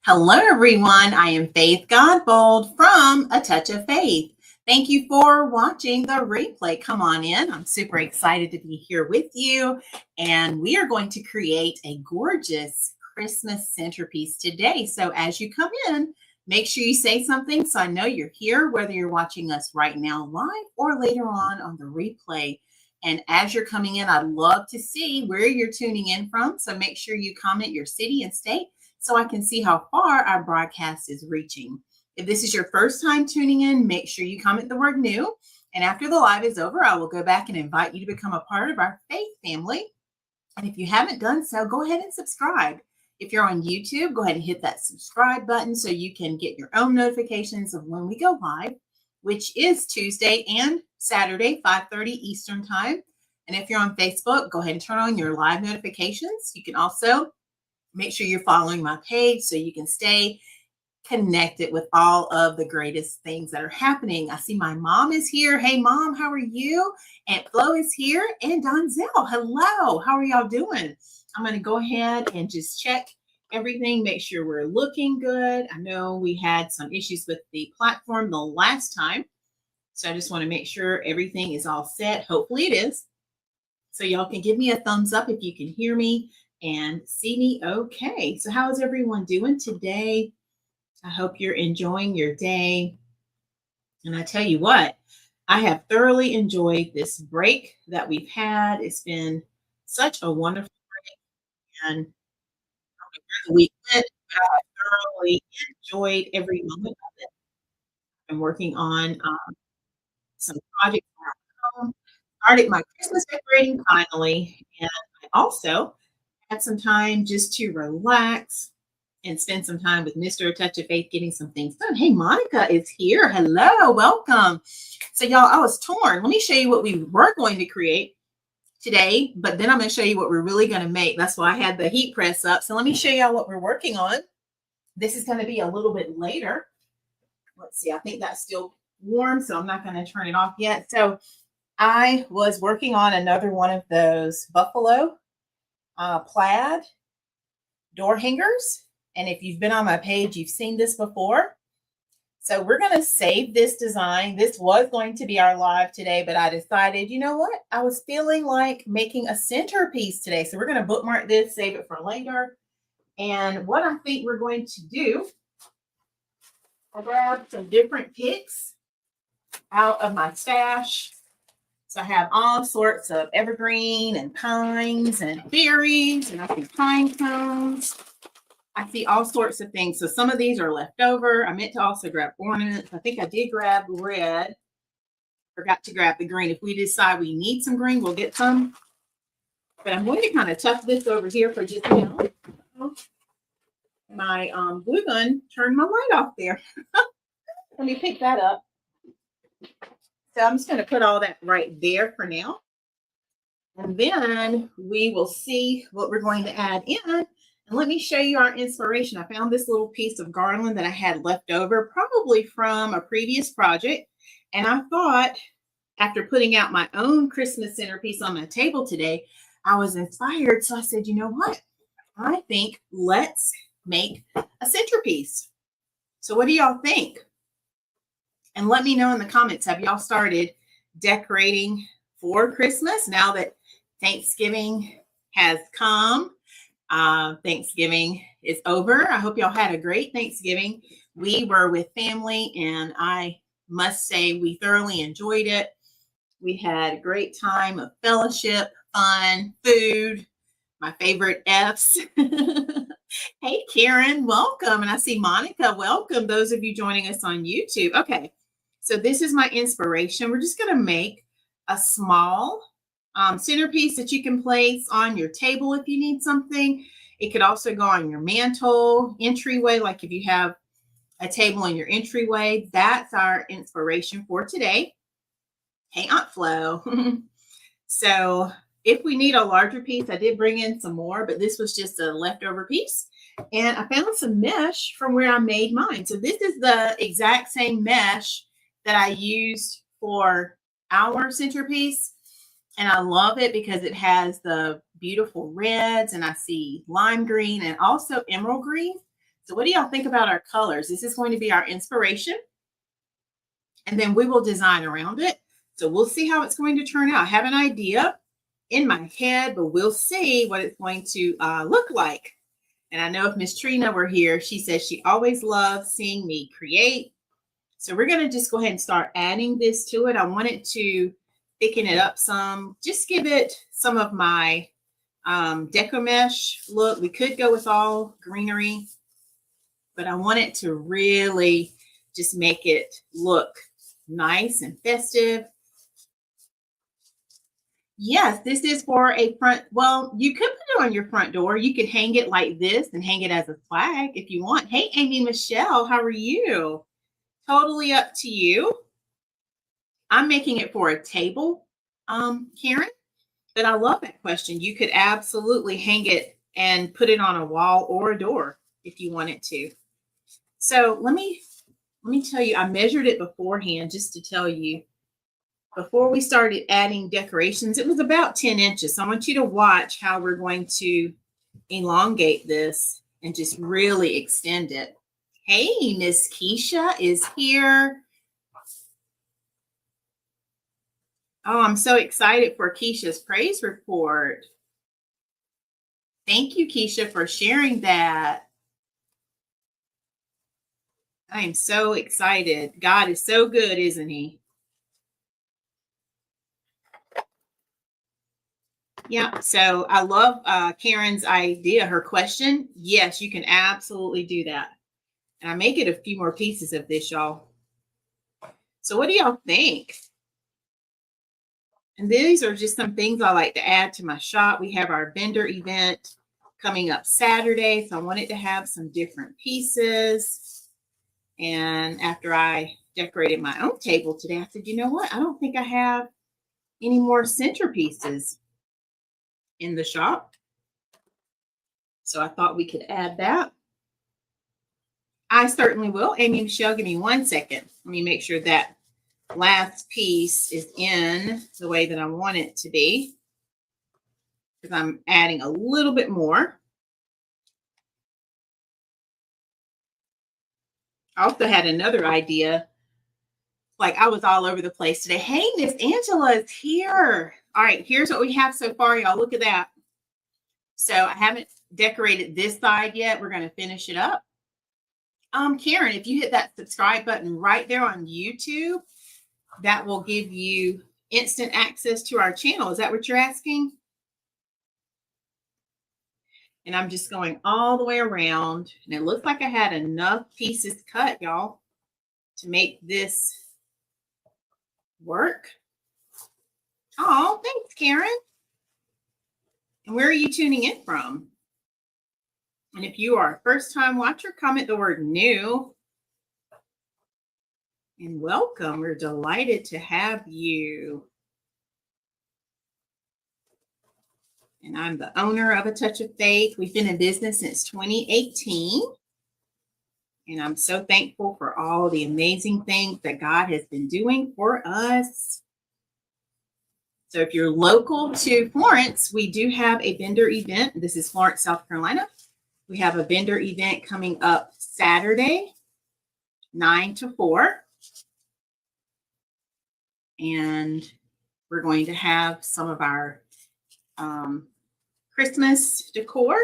Hello, everyone. I am Faith Godbold from A Touch of Faith. Thank you for watching the replay. Come on in. I'm super excited to be here with you. And we are going to create a gorgeous Christmas centerpiece today. So as you come in, make sure you say something so I know you're here, whether you're watching us right now live or later on the replay. And as you're coming in, I'd love to see where you're tuning in from. So make sure you comment your city and state so I can see how far our broadcast is reaching. If this is your first time tuning in, make sure you comment the word new. And after the live is over, I will go back and invite you to become a part of our faith family. And if you haven't done so, go ahead and subscribe. If you're on YouTube, go ahead and hit that subscribe button so you can get your own notifications of when we go live, which is Tuesday and Saturday, 5:30 Eastern time. And if you're on Facebook, go ahead and turn on your live notifications. You can also make sure you're following my page so you can stay connected with all of the greatest things that are happening. I see my mom is here. Hey, Mom, how are you? Aunt Flo is here. And Donzel, hello. How are y'all doing? I'm going to go ahead and just check everything, make sure we're looking good. I know we had some issues with the platform the last time, so I just want to make sure everything is all set. Hopefully it is. So y'all can give me a thumbs up if you can hear me and see me okay. So how is everyone doing today? I hope you're enjoying your day. And I tell you what, I have thoroughly enjoyed this break that we've had. It's been such a wonderful break, and the week went, but I thoroughly enjoyed every moment of it. I'm working on some projects around home. Started my Christmas decorating finally, and I also had some time just to relax and spend some time with Mr. Touch of Faith getting some things done. Hey, Monica is here. Hello, welcome. So y'all, I was torn. Let me show you what we were going to create today, but then I'm going to show you what we're really going to make. That's why I had the heat press up. So let me show y'all what we're working on. This is going to be a little bit later. Let's see. I think that's still warm, so I'm not going to turn it off yet. So I was working on another one of those buffalo plaid door hangers. And if you've been on my page, you've seen this before. So we're going to save this design. This was going to be our live today, but I decided, you know what? I was feeling like making a centerpiece today. So we're going to bookmark this, save it for later. And what I think we're going to do, I grabbed some different picks out of my stash. So I have all sorts of evergreen and pines and berries, and I see pine cones. I see all sorts of things. So some of these are left over. I meant to also grab ornaments. I think I did grab red. Forgot to grab the green. If we decide we need some green, we'll get some. But I'm going to kind of tuck this over here for just now. My glue gun turned my light off there. Let me pick that up. So I'm just going to put all that right there for now. And then we will see what we're going to add in. And let me show you our inspiration. I found this little piece of garland that I had left over, probably from a previous project. And I thought, after putting out my own Christmas centerpiece on my table today, I was inspired. So I said, you know what? I think let's make a centerpiece. So what do y'all think? And let me know in the comments, have y'all started decorating for Christmas now that Thanksgiving has come? Thanksgiving is over. I hope y'all had a great Thanksgiving. We were with family, and I must say we thoroughly enjoyed it. We had a great time of fellowship, fun, food, my favorite F's. Hey, Karen, welcome. And I see Monica, welcome. Those of you joining us on YouTube. Okay, so this is my inspiration. We're just going to make a small centerpiece that you can place on your table if you need something. It could also go on your mantle, entryway, like if you have a table in your entryway. That's our inspiration for today. Hey, Aunt Flo. So if we need a larger piece, I did bring in some more, but this was just a leftover piece. And I found some mesh from where I made mine. So this is the exact same mesh that I used for our centerpiece. And I love it because it has the beautiful reds, and I see lime green and also emerald green. So what do y'all think about our colors? This is going to be our inspiration, and then we will design around it. So we'll see how it's going to turn out. I have an idea in my head, but we'll see what it's going to look like. And I know if Miss Trina were here, she says she always loves seeing me create. So we're going to just go ahead and start adding this to it. I want it to thicken it up some, just give it some of my deco mesh look. We could go with all greenery, but I want it to really just make it look nice and festive. Yes, this is for a front. Well, you could put it on your front door. You could hang it like this and hang it as a flag if you want. Hey, Amy Michelle, how are you? Totally up to you. I'm making it for a table, Karen, but I love that question. You could absolutely hang it and put it on a wall or a door if you wanted to. So let me tell you, I measured it beforehand just to tell you. Before we started adding decorations, it was about 10 inches. So I want you to watch how we're going to elongate this and just really extend it. Hey, Miss Keisha is here. Oh, I'm so excited for Keisha's praise report. Thank you, Keisha, for sharing that. I am so excited. God is so good, isn't he? Yeah, so I love Karen's idea, her question. Yes, you can absolutely do that. And I may get a few more pieces of this, y'all. So what do y'all think? And these are just some things I like to add to my shop. We have our vendor event coming up Saturday, so I wanted to have some different pieces. And after I decorated my own table today, I said, you know what? I don't think I have any more centerpieces in the shop. So I thought we could add that. I certainly will. Amy Michelle, give me 1 second. Let me make sure that last piece is in the way that I want it to be, because I'm adding a little bit more. I also had another idea. Like, I was all over the place today. Hey, Miss Angela is here. All right, here's what we have so far, y'all. Look at that. So I haven't decorated this side yet. We're going to finish it up. Karen, if you hit that subscribe button right there on YouTube, that will give you instant access to our channel. Is that what you're asking? And I'm just going all the way around. And it looks like I had enough pieces cut, y'all, to make this work. Oh, thanks, Karen. And where are you tuning in from? And if you are a first-time watcher, comment the word new. And welcome. We're delighted to have you. And I'm the owner of A Touch of Faith. We've been in business since 2018. And I'm so thankful for all the amazing things that God has been doing for us. So if you're local to Florence, we do have a vendor event. This is Florence, South Carolina. We have a vendor event coming up Saturday, 9 to 4. And we're going to have some of our Christmas decor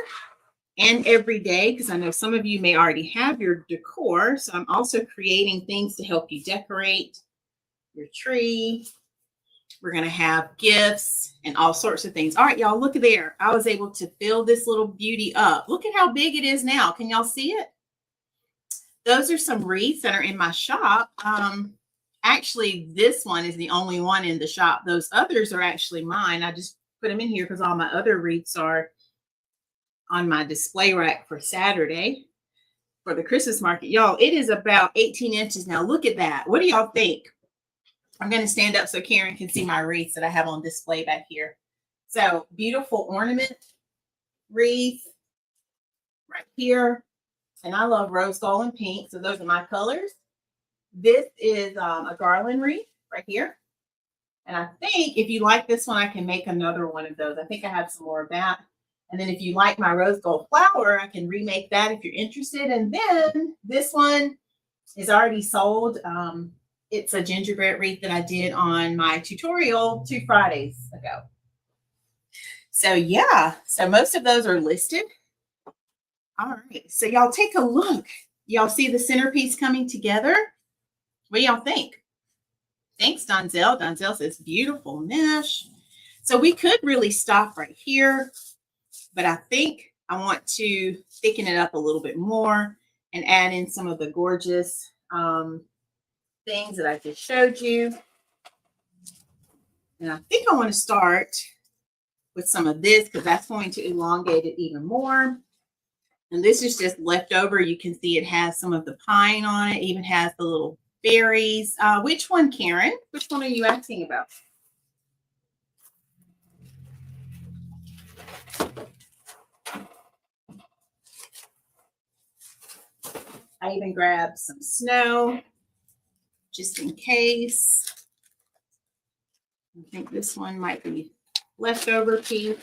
and every day, because I know some of you may already have your decor. So I'm also creating things to help you decorate your tree. We're going to have gifts and all sorts of things. All right, y'all, look there. I was able to fill this little beauty up. Look at how big it is now. Can y'all see it? Those are some wreaths that are in my shop. Actually, this one is the only one in the shop. Those others are actually mine. I just put them in here because all my other wreaths are on my display rack for Saturday for the Christmas market. Y'all, it is about 18 inches now. Look at that. What do y'all think? I'm going to stand up so Karen can see my wreaths that I have on display back here. So beautiful ornament wreath right here. And I love rose gold and pink. So those are my colors. This is a garland wreath right here. And I think if you like this one, I can make another one of those. I think I have some more of that. And then if you like my rose gold flower, I can remake that if you're interested. And then this one is already sold. It's a gingerbread wreath that I did on my tutorial 2 Fridays ago. So yeah, so most of those are listed. All right, so y'all take a look. Y'all see the centerpiece coming together? What do y'all think? Thanks, Donzel. Donzel says beautiful mesh. So we could really stop right here, but I think I want to thicken it up a little bit more and add in some of the gorgeous things that I just showed you. And I think I want to start with some of this because that's going to elongate it even more. And this is just leftover. You can see it has some of the pine on it, even has the little berries. Which one, Karen? Which one are you asking about? I even grabbed some snow just in case. I think this one might be leftover piece.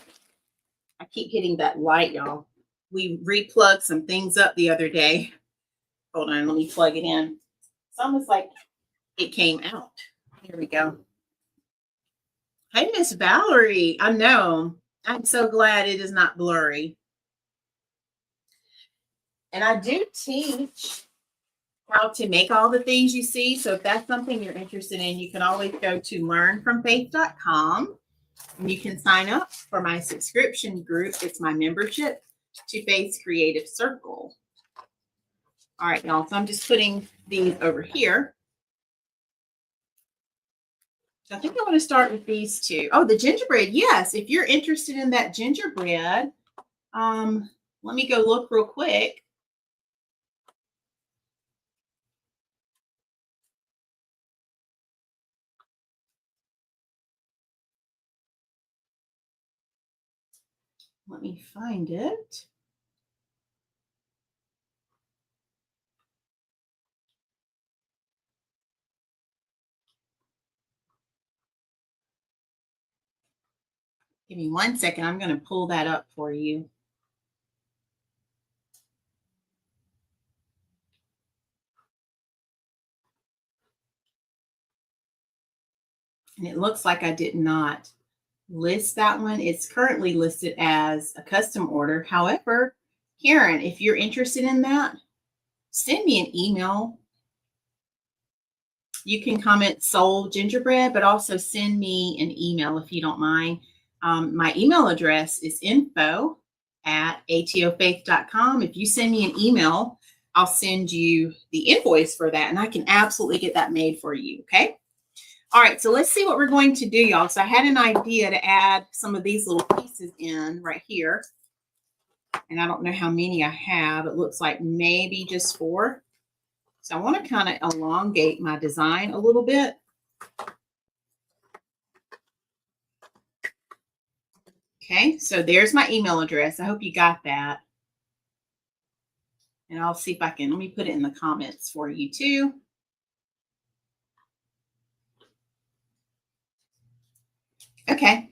I keep hitting that light, y'all. We replugged some things up the other day. Hold on, let me plug it in. It's almost like it came out. Here we go. Hey, Miss Valerie. I know. I'm so glad it is not blurry. And I do teach how to make all the things you see. So if that's something you're interested in, you can always go to learnfromfaith.com and you can sign up for my subscription group. It's my membership to Faith's Creative Circle. All right, y'all. So I'm just putting these over here. So I think I want to start with these two. Oh, the gingerbread. Yes, if you're interested in that gingerbread, let me go look real quick. Let me find it. Give me 1 second. I'm going to pull that up for you. And it looks like I did not list that one. It's currently listed as a custom order. However, Karen, if you're interested in that, send me an email. You can comment sold gingerbread, but also send me an email if you don't mind. My email address is info@atofaith.com. If you send me an email, I'll send you the invoice for that, and I can absolutely get that made for you, okay? All right, so let's see what we're going to do, y'all. So I had an idea to add some of these little pieces in right here. And I don't know how many I have. It looks like maybe just 4. So I want to kind of elongate my design a little bit. Okay, so there's my email address. I hope you got that. And I'll see if I can, let me put it in the comments for you too. Okay.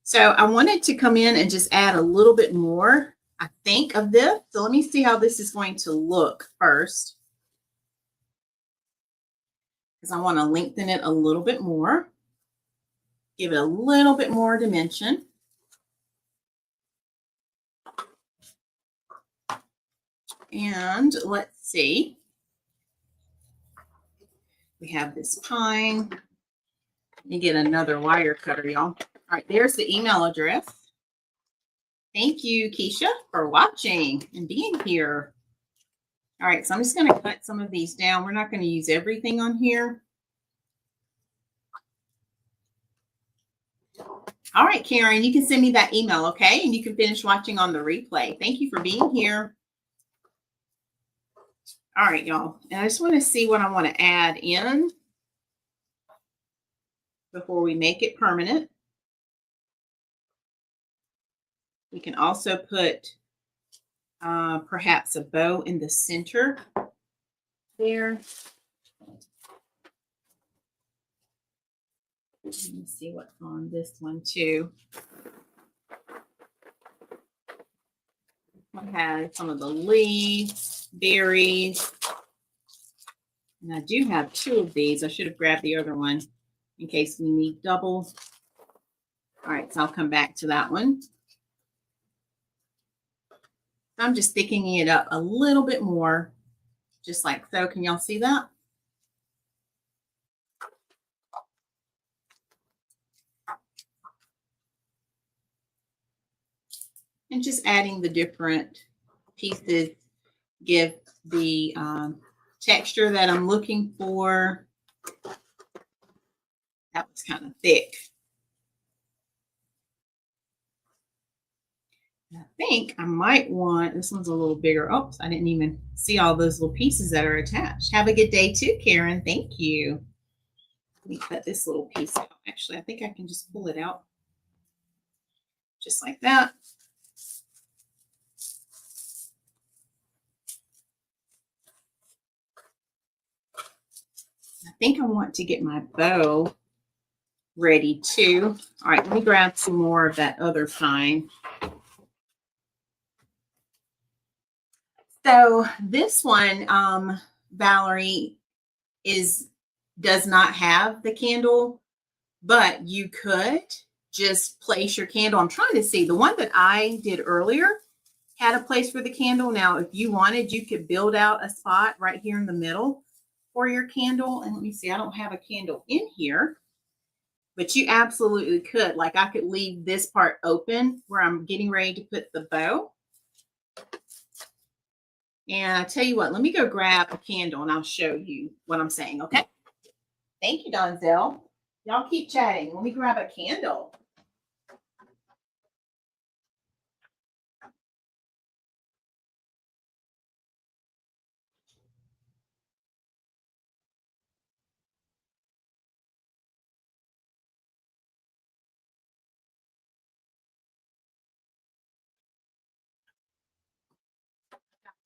So I wanted to come in and just add a little bit more, I think, of this. So let me see how this is going to look first. Because I want to lengthen it a little bit more. Give it a little bit more dimension. And let's see. We have this pine. Let me get another wire cutter, y'all. All right, there's the email address. Thank you, Keisha, for watching and being here. All right, so I'm just going to cut some of these down. We're not going to use everything on here. All right, Karen, you can send me that email, okay? And you can finish watching on the replay. Thank you for being here. All right, y'all. And I just want to see what I want to add in before we make it permanent. We can also put perhaps a bow in the center there. Let me see what's on this one too. I have some of the leaves, berries, and I do have 2 of these. I should have grabbed the other one in case we need double. All right, so I'll come back to that one. I'm just thickening it up a little bit more, just like so. Can y'all see that? And just adding the different pieces give the texture that I'm looking for. That was kind of thick. I think I might want, this one's a little bigger. Oops, I didn't even see all those little pieces that are attached. Have a good day too, Karen. Thank you. Let me cut this little piece out. Actually, I think I can just pull it out just like that. I think I want to get my bow ready too. All right, let me grab some more of that other kind. So this one, Valerie, does not have the candle, but you could just place your candle. I'm trying to see. The one that I did earlier had a place for the candle. Now, if you wanted, you could build out a spot right here in the middle for your candle. And let me see, I don't have a candle in here, but you absolutely could. Like I could leave this part open where I'm getting ready to put the bow. And I tell you what, let me go grab a candle and I'll show you what I'm saying, okay? Thank you, Donzel. Y'all keep chatting. Let me grab a candle.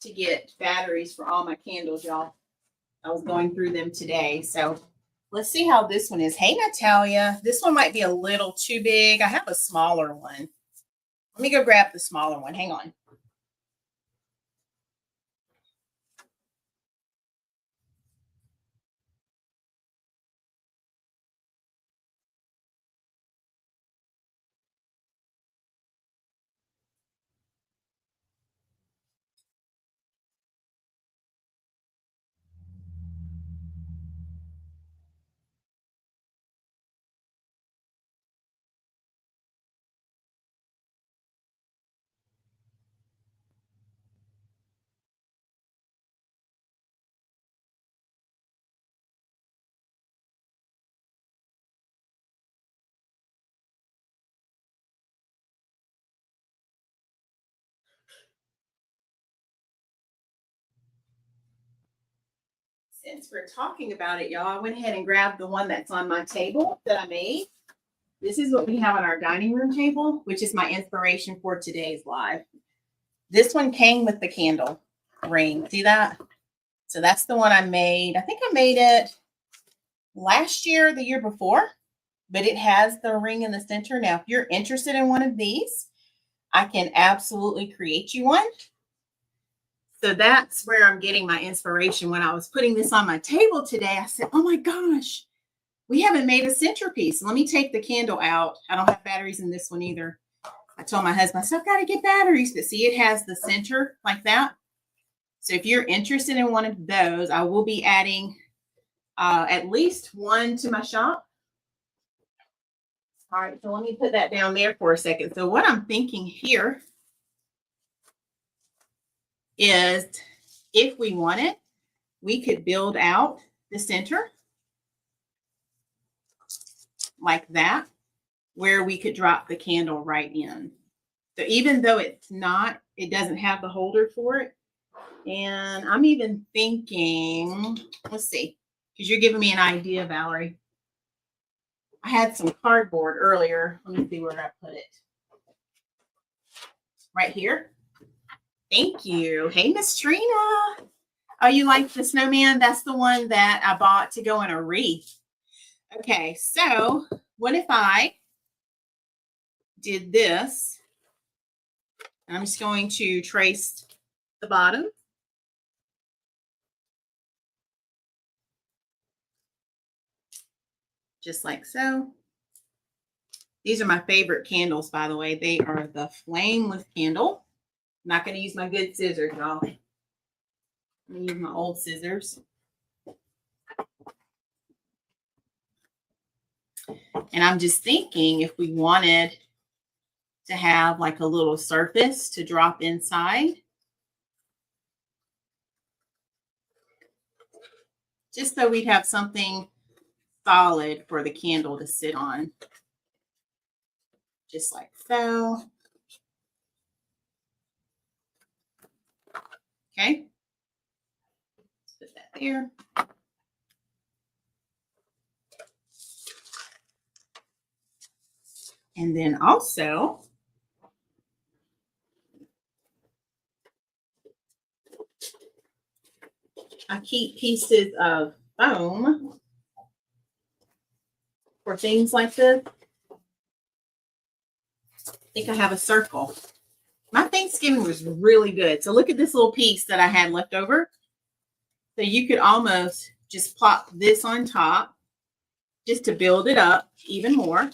To get batteries for all my candles, y'all. I was going through them today. So let's see how this one is. Hey, Natalia. This one might be a little too big. I have a smaller one. Let me go grab the smaller one. Hang on. Since we're talking about it, y'all, I went ahead and grabbed the one that's on my table that I made. This is what we have on our dining room table, which is my inspiration for today's live. This one came with the candle ring. See that? So that's the one I made. I think I made it last year, the year before, but it has the ring in the center. Now, if you're interested in one of these, I can absolutely create you one. So that's where I'm getting my inspiration. When I was putting this on my table today, I said, oh my gosh, we haven't made a centerpiece. Let me take the candle out. I don't have batteries in this one either. I told my husband, I said, I've got to get batteries. But see, it has the center like that. So if you're interested in one of those, I will be adding at least one to my shop. All right, so let me put that down there for a second. So what I'm thinking here is if we wanted, we could build out the center like that, where we could drop the candle right in. So even though it doesn't have the holder for it. And I'm even thinking, let's see, because you're giving me an idea, Valerie. I had some cardboard earlier. Let me see where I put it. Right here. Thank you. Hey, Miss Trina. Oh, you like the snowman? That's the one that I bought to go in a wreath. Okay, so what if I did this And I'm just going to trace the bottom. Just like so. These are my favorite candles, by the way. They are the flameless candle. I'm not going to use my good scissors, y'all. I'm going to use my old scissors. And I'm just thinking if we wanted to have like a little surface to drop inside, just so we'd have something solid for the candle to sit on. Just like so. Okay. Let's put that there. And then also, I keep pieces of foam for things like this. I think I have a circle. My Thanksgiving was really good. So look at this little piece that I had left over. So you could almost just plop this on top just to build it up even more.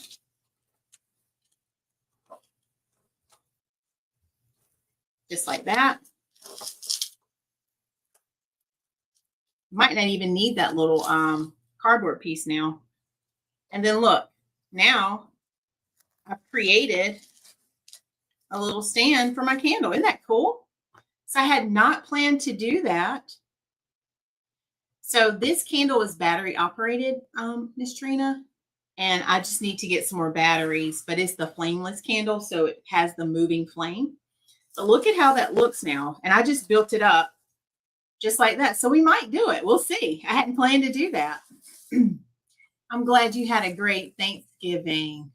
Just like that. Might not even need that little cardboard piece now. And then look, now I've created a little stand for my candle. Isn't that cool? So I had not planned to do that. So this candle is battery operated, Miss Trina, and I just need to get some more batteries, but it's the flameless candle, so it has the moving flame. So look at how that looks now. And I just built it up just like that. So we might do it. We'll see. I hadn't planned to do that. I'm glad you had a great Thanksgiving.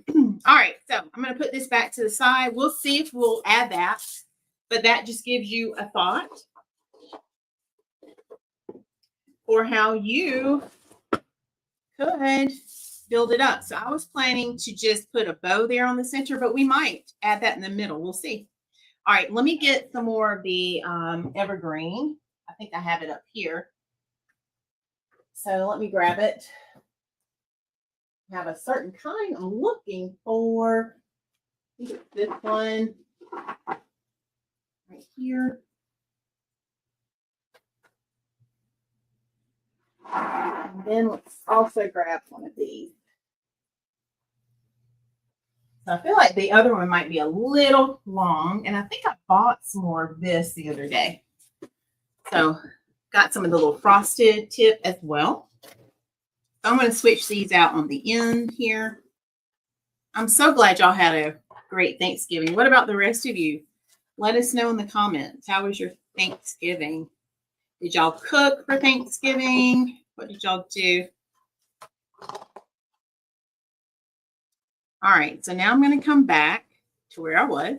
All right, so I'm going to put this back to the side. We'll see if we'll add that, but that just gives you a thought for how you could build it up. So I was planning to just put a bow there on the center, but we might add that in the middle. We'll see. All right, let me get some more of the evergreen. I think I have it up here. So let me grab it. I have a certain kind I'm looking for. I think it's this one right here. And then let's also grab one of these. So I feel like the other one might be a little long, and I think I bought some more of this the other day. So got some of the little frosted tip as well. So I'm going to switch these out on the end here. I'm so glad y'all had a great Thanksgiving. What about the rest of you? Let us know in the comments. How was your Thanksgiving? Did y'all cook for Thanksgiving? What did y'all do? All right, so now I'm going to come back to where I was.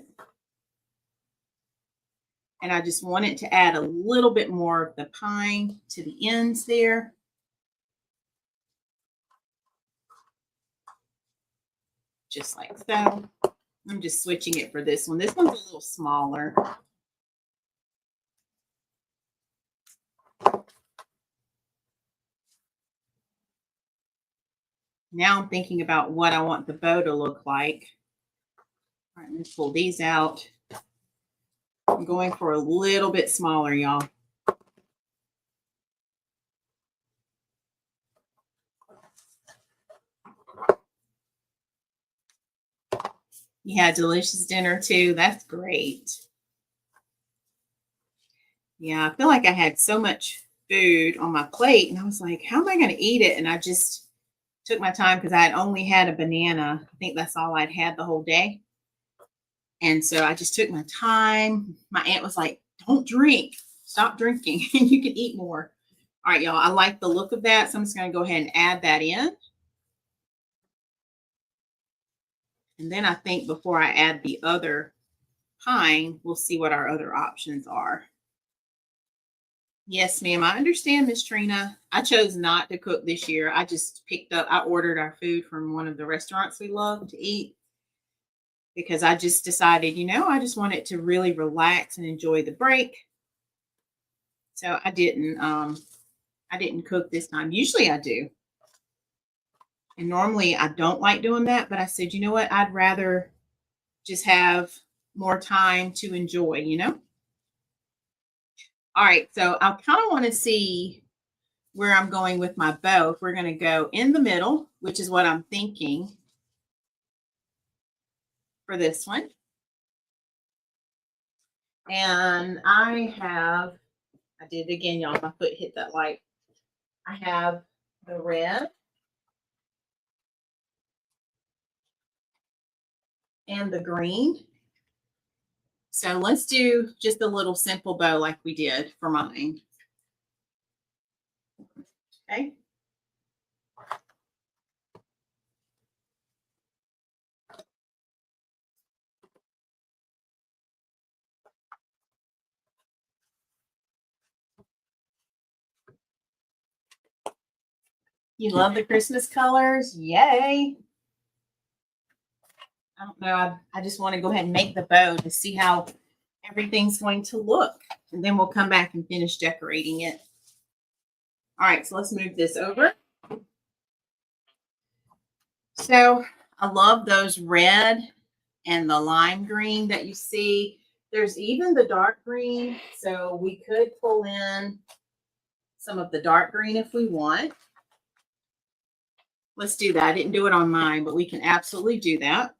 And I just wanted to add a little bit more of the pine to the ends there. Just like so. I'm just switching it for this one. This one's a little smaller. Now I'm thinking about what I want the bow to look like. All right, let's pull these out. I'm going for a little bit smaller, y'all. You had delicious dinner too. That's great. Yeah, I feel like I had so much food on my plate and I was like, how am I going to eat it? And I just took my time because I had only had a banana. I think that's all I'd had the whole day. And so I just took my time. My aunt was like, don't drink. Stop drinking and you can eat more. All right, y'all. I like the look of that. So I'm just going to go ahead and add that in. And then I think before I add the other pine, we'll see what our other options are. Yes, ma'am. I understand, Miss Trina. I chose not to cook this year. I just I ordered our food from one of the restaurants we love to eat. because I just decided, I just wanted to really relax and enjoy the break. So I didn't cook this time. Usually I do. And normally I don't like doing that, but I said, you know what? I'd rather just have more time to enjoy. All right, so I kind of want to see where I'm going with my bow. If we're going to go in the middle, which is what I'm thinking for this one. And I did it again, y'all. My foot hit that light. I have the red and the green. So let's do just a little simple bow like we did for mine. Okay. You love the Christmas colors? Yay. I don't know. I just want to go ahead and make the bow to see how everything's going to look. And then we'll come back and finish decorating it. All right, so let's move this over. So I love those red and the lime green that you see. There's even the dark green. So we could pull in some of the dark green if we want. Let's do that. I didn't do it on mine, but we can absolutely do that.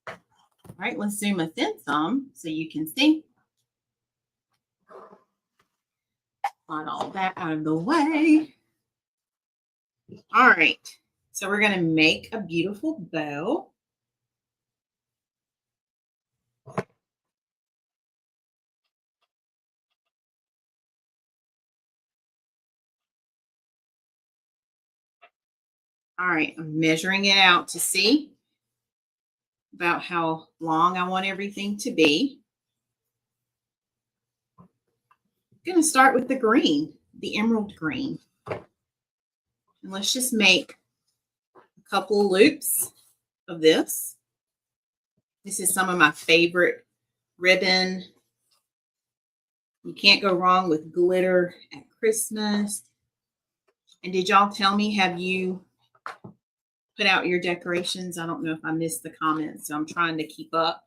All right, let's zoom us in some so you can see. Got all that out of the way. All right, so we're going to make a beautiful bow. All right, I'm measuring it out to see about how long I want everything to be. I'm going to start with the green, the emerald green. And let's just make a couple loops of this. This is some of my favorite ribbon. You can't go wrong with glitter at Christmas. And did y'all tell me, have you put out your decorations? I don't know if I missed the comments, so I'm trying to keep up.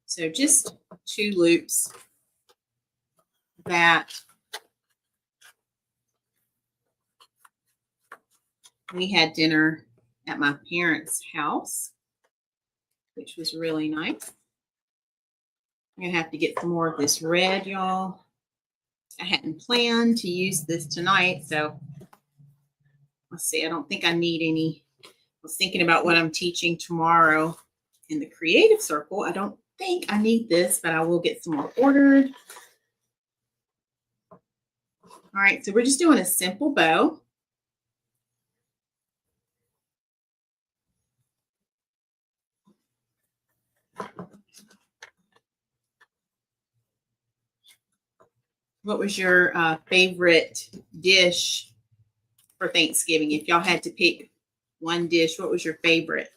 So just 2 loops that we had dinner at my parents' house, which was really nice. I'm going to have to get some more of this red, y'all. I hadn't planned to use this tonight, so let's see. I don't think I need any. I was thinking about what I'm teaching tomorrow in the creative circle. I don't think I need this, but I will get some more ordered. All right, so we're just doing a simple bow. What was your favorite dish for Thanksgiving? If y'all had to pick one dish, what was your favorite?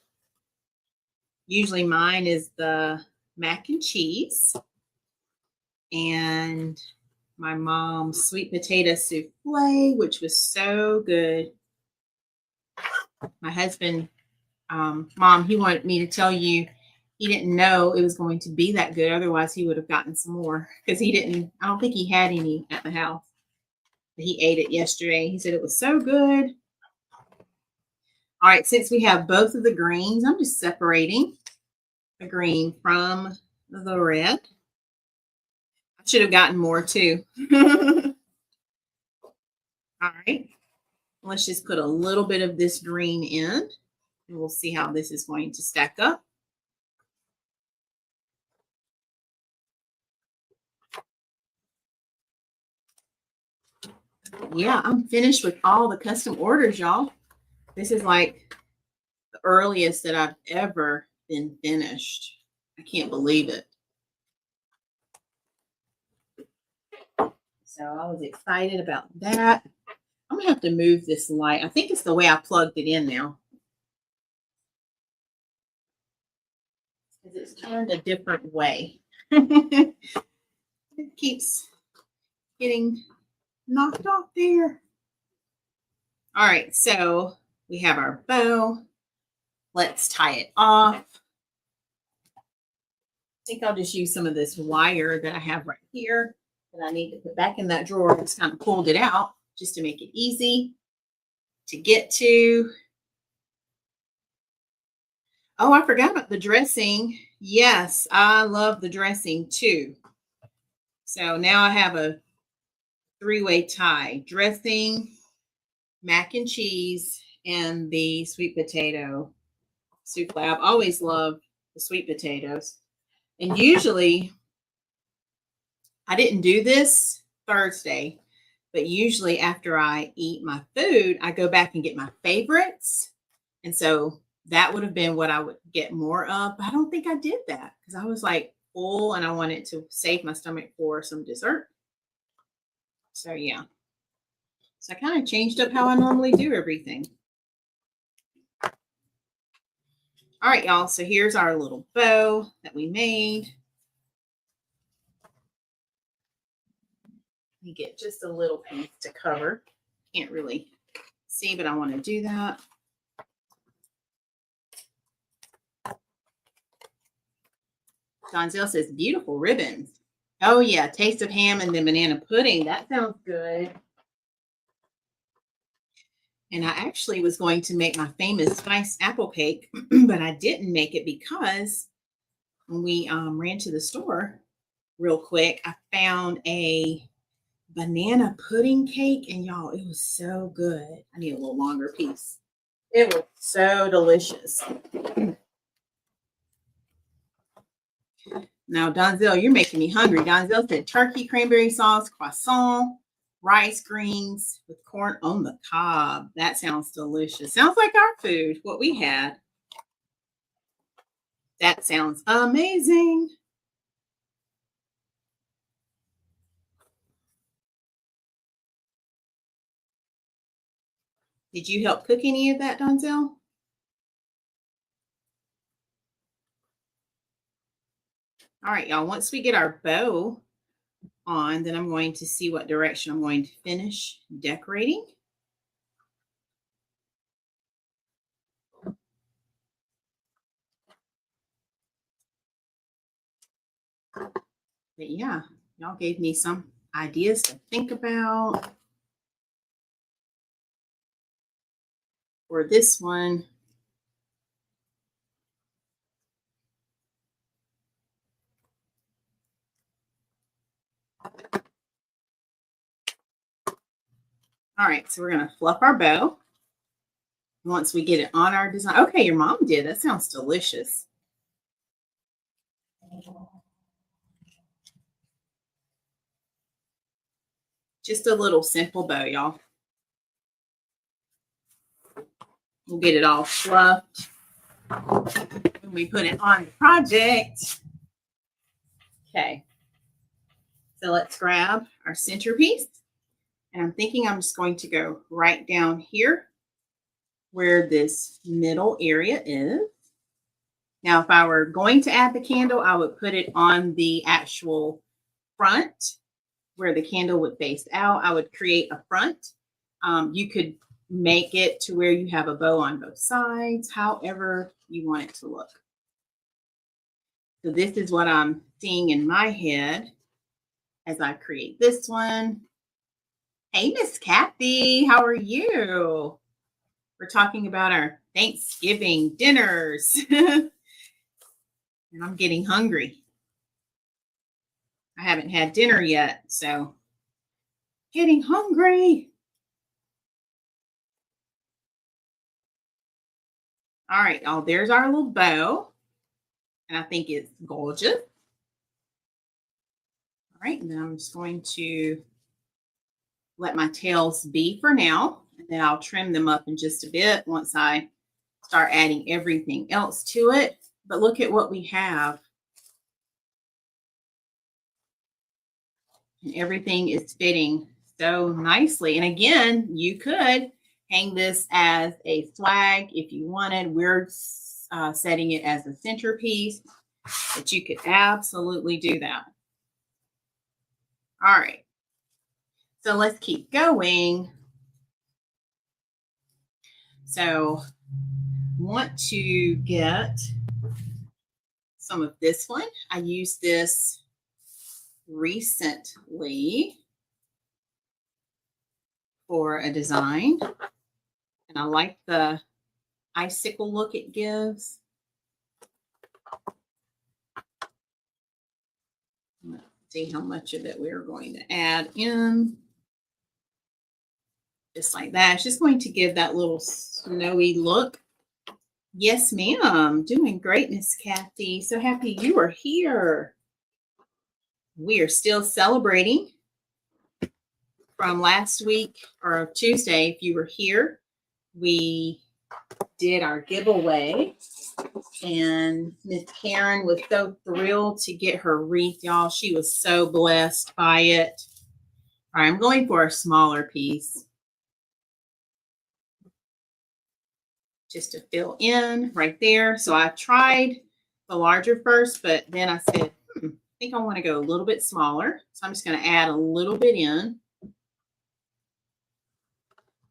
Usually mine is the mac and cheese and my mom's sweet potato souffle, which was so good. My husband, Mom, he wanted me to tell you he didn't know it was going to be that good. Otherwise, he would have gotten some more because I don't think he had any at the house. But he ate it yesterday. He said it was so good. All right, since we have both of the greens, I'm just separating the green from the red. I should have gotten more too. All right, let's just put a little bit of this green in, and we'll see how this is going to stack up. Yeah, I'm finished with all the custom orders, y'all. This is like the earliest that I've ever been finished. I can't believe it. So I was excited about that. I'm gonna have to move this light. I think it's the way I plugged it in now. Because it's turned a different way. It keeps getting knocked off there. All right, so we have our bow. Let's tie it off. I think I'll just use some of this wire that I have right here that I need to put back in that drawer. I just kind of pulled it out just to make it easy to get to. Oh, I forgot about the dressing. Yes, I love the dressing too. So now I have a three-way tie: dressing, mac and cheese, and the sweet potato souffle. I've always loved the sweet potatoes. And usually, I didn't do this Thursday, but usually after I eat my food, I go back and get my favorites. And so that would have been what I would get more of. But I don't think I did that because I was like full and I wanted to save my stomach for some dessert. So yeah. So I kind of changed up how I normally do everything. All right, y'all. So here's our little bow that we made. You get just a little piece to cover. Can't really see, but I want to do that. Donzel says, beautiful ribbons. Oh, yeah. Taste of ham and then banana pudding. That sounds good. And I actually was going to make my famous spiced apple cake, but I didn't make it because when we ran to the store real quick, I found a banana pudding cake. And y'all, it was so good. I need a little longer piece. It was so delicious. Now, Donzel, you're making me hungry. Donzel said turkey, cranberry sauce, croissant, rice greens with corn on the cob. That sounds delicious. Sounds like our food, what we had. That sounds amazing. Did you help cook any of that, Donzel? All right, y'all. Once we get our bow on, then I'm going to see what direction I'm going to finish decorating. But yeah, y'all gave me some ideas to think about for this one. All right, so we're going to fluff our bow once we get it on our design. Okay, your mom did. That sounds delicious. Just a little simple bow, y'all. We'll get it all fluffed when we put it on the project. Okay, so let's grab our centerpiece. And I'm thinking I'm just going to go right down here where this middle area is. Now, if I were going to add the candle, I would put it on the actual front where the candle would face out. I would create a front. You could make it to where you have a bow on both sides, however you want it to look. So this is what I'm seeing in my head as I create this one. Hey, Miss Kathy, how are you? We're talking about our Thanksgiving dinners. And I'm getting hungry. I haven't had dinner yet, so getting hungry. All right, y'all, there's our little bow. And I think it's gorgeous. All right, and then I'm just going to let my tails be for now. And then I'll trim them up in just a bit once I start adding everything else to it. But look at what we have. And everything is fitting so nicely. And again, you could hang this as a flag if you wanted. We're setting it as a centerpiece, but you could absolutely do that. All right. So let's keep going. So want to get some of this one. I used this recently for a design, and I like the icicle look it gives. Let's see how much of it we're going to add in. Just like that. It's just going to give that little snowy look. Yes, ma'am. Doing great, Miss Kathy. So happy you are here. We are still celebrating from last week or Tuesday. If you were here, we did our giveaway, and Miss Karen was so thrilled to get her wreath, y'all. She was so blessed by it. All right, I'm going for a smaller piece just to fill in right there. So I tried the larger first, but then I said, I think I want to go a little bit smaller. So I'm just going to add a little bit in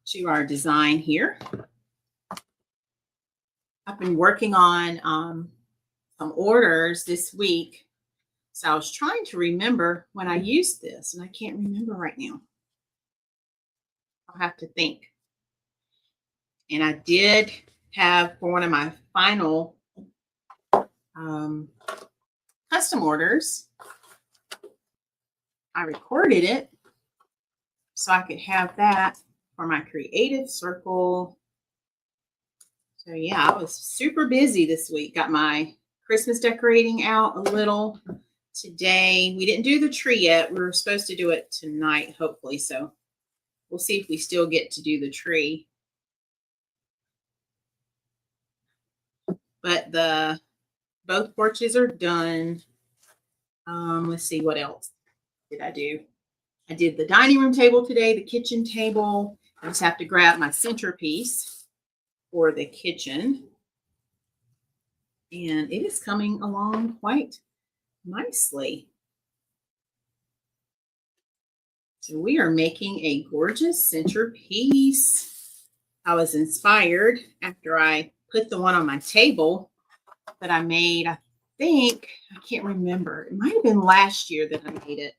to our design here. I've been working on some orders this week. So I was trying to remember when I used this, and I can't remember right now. I'll have to think. And I did have, for one of my final custom orders, I recorded it so I could have that for my creative circle. So yeah, I was super busy this week. Got my Christmas decorating out a little today. We didn't do the tree yet. We were supposed to do it tonight, hopefully. So we'll see if we still get to do the tree. But both porches are done. Let's see, what else did I do? I did the dining room table today, the kitchen table. I just have to grab my centerpiece for the kitchen. And it is coming along quite nicely. So we are making a gorgeous centerpiece. I was inspired after I put the one on my table that I made. I think, I can't remember. It might have been last year that I made it.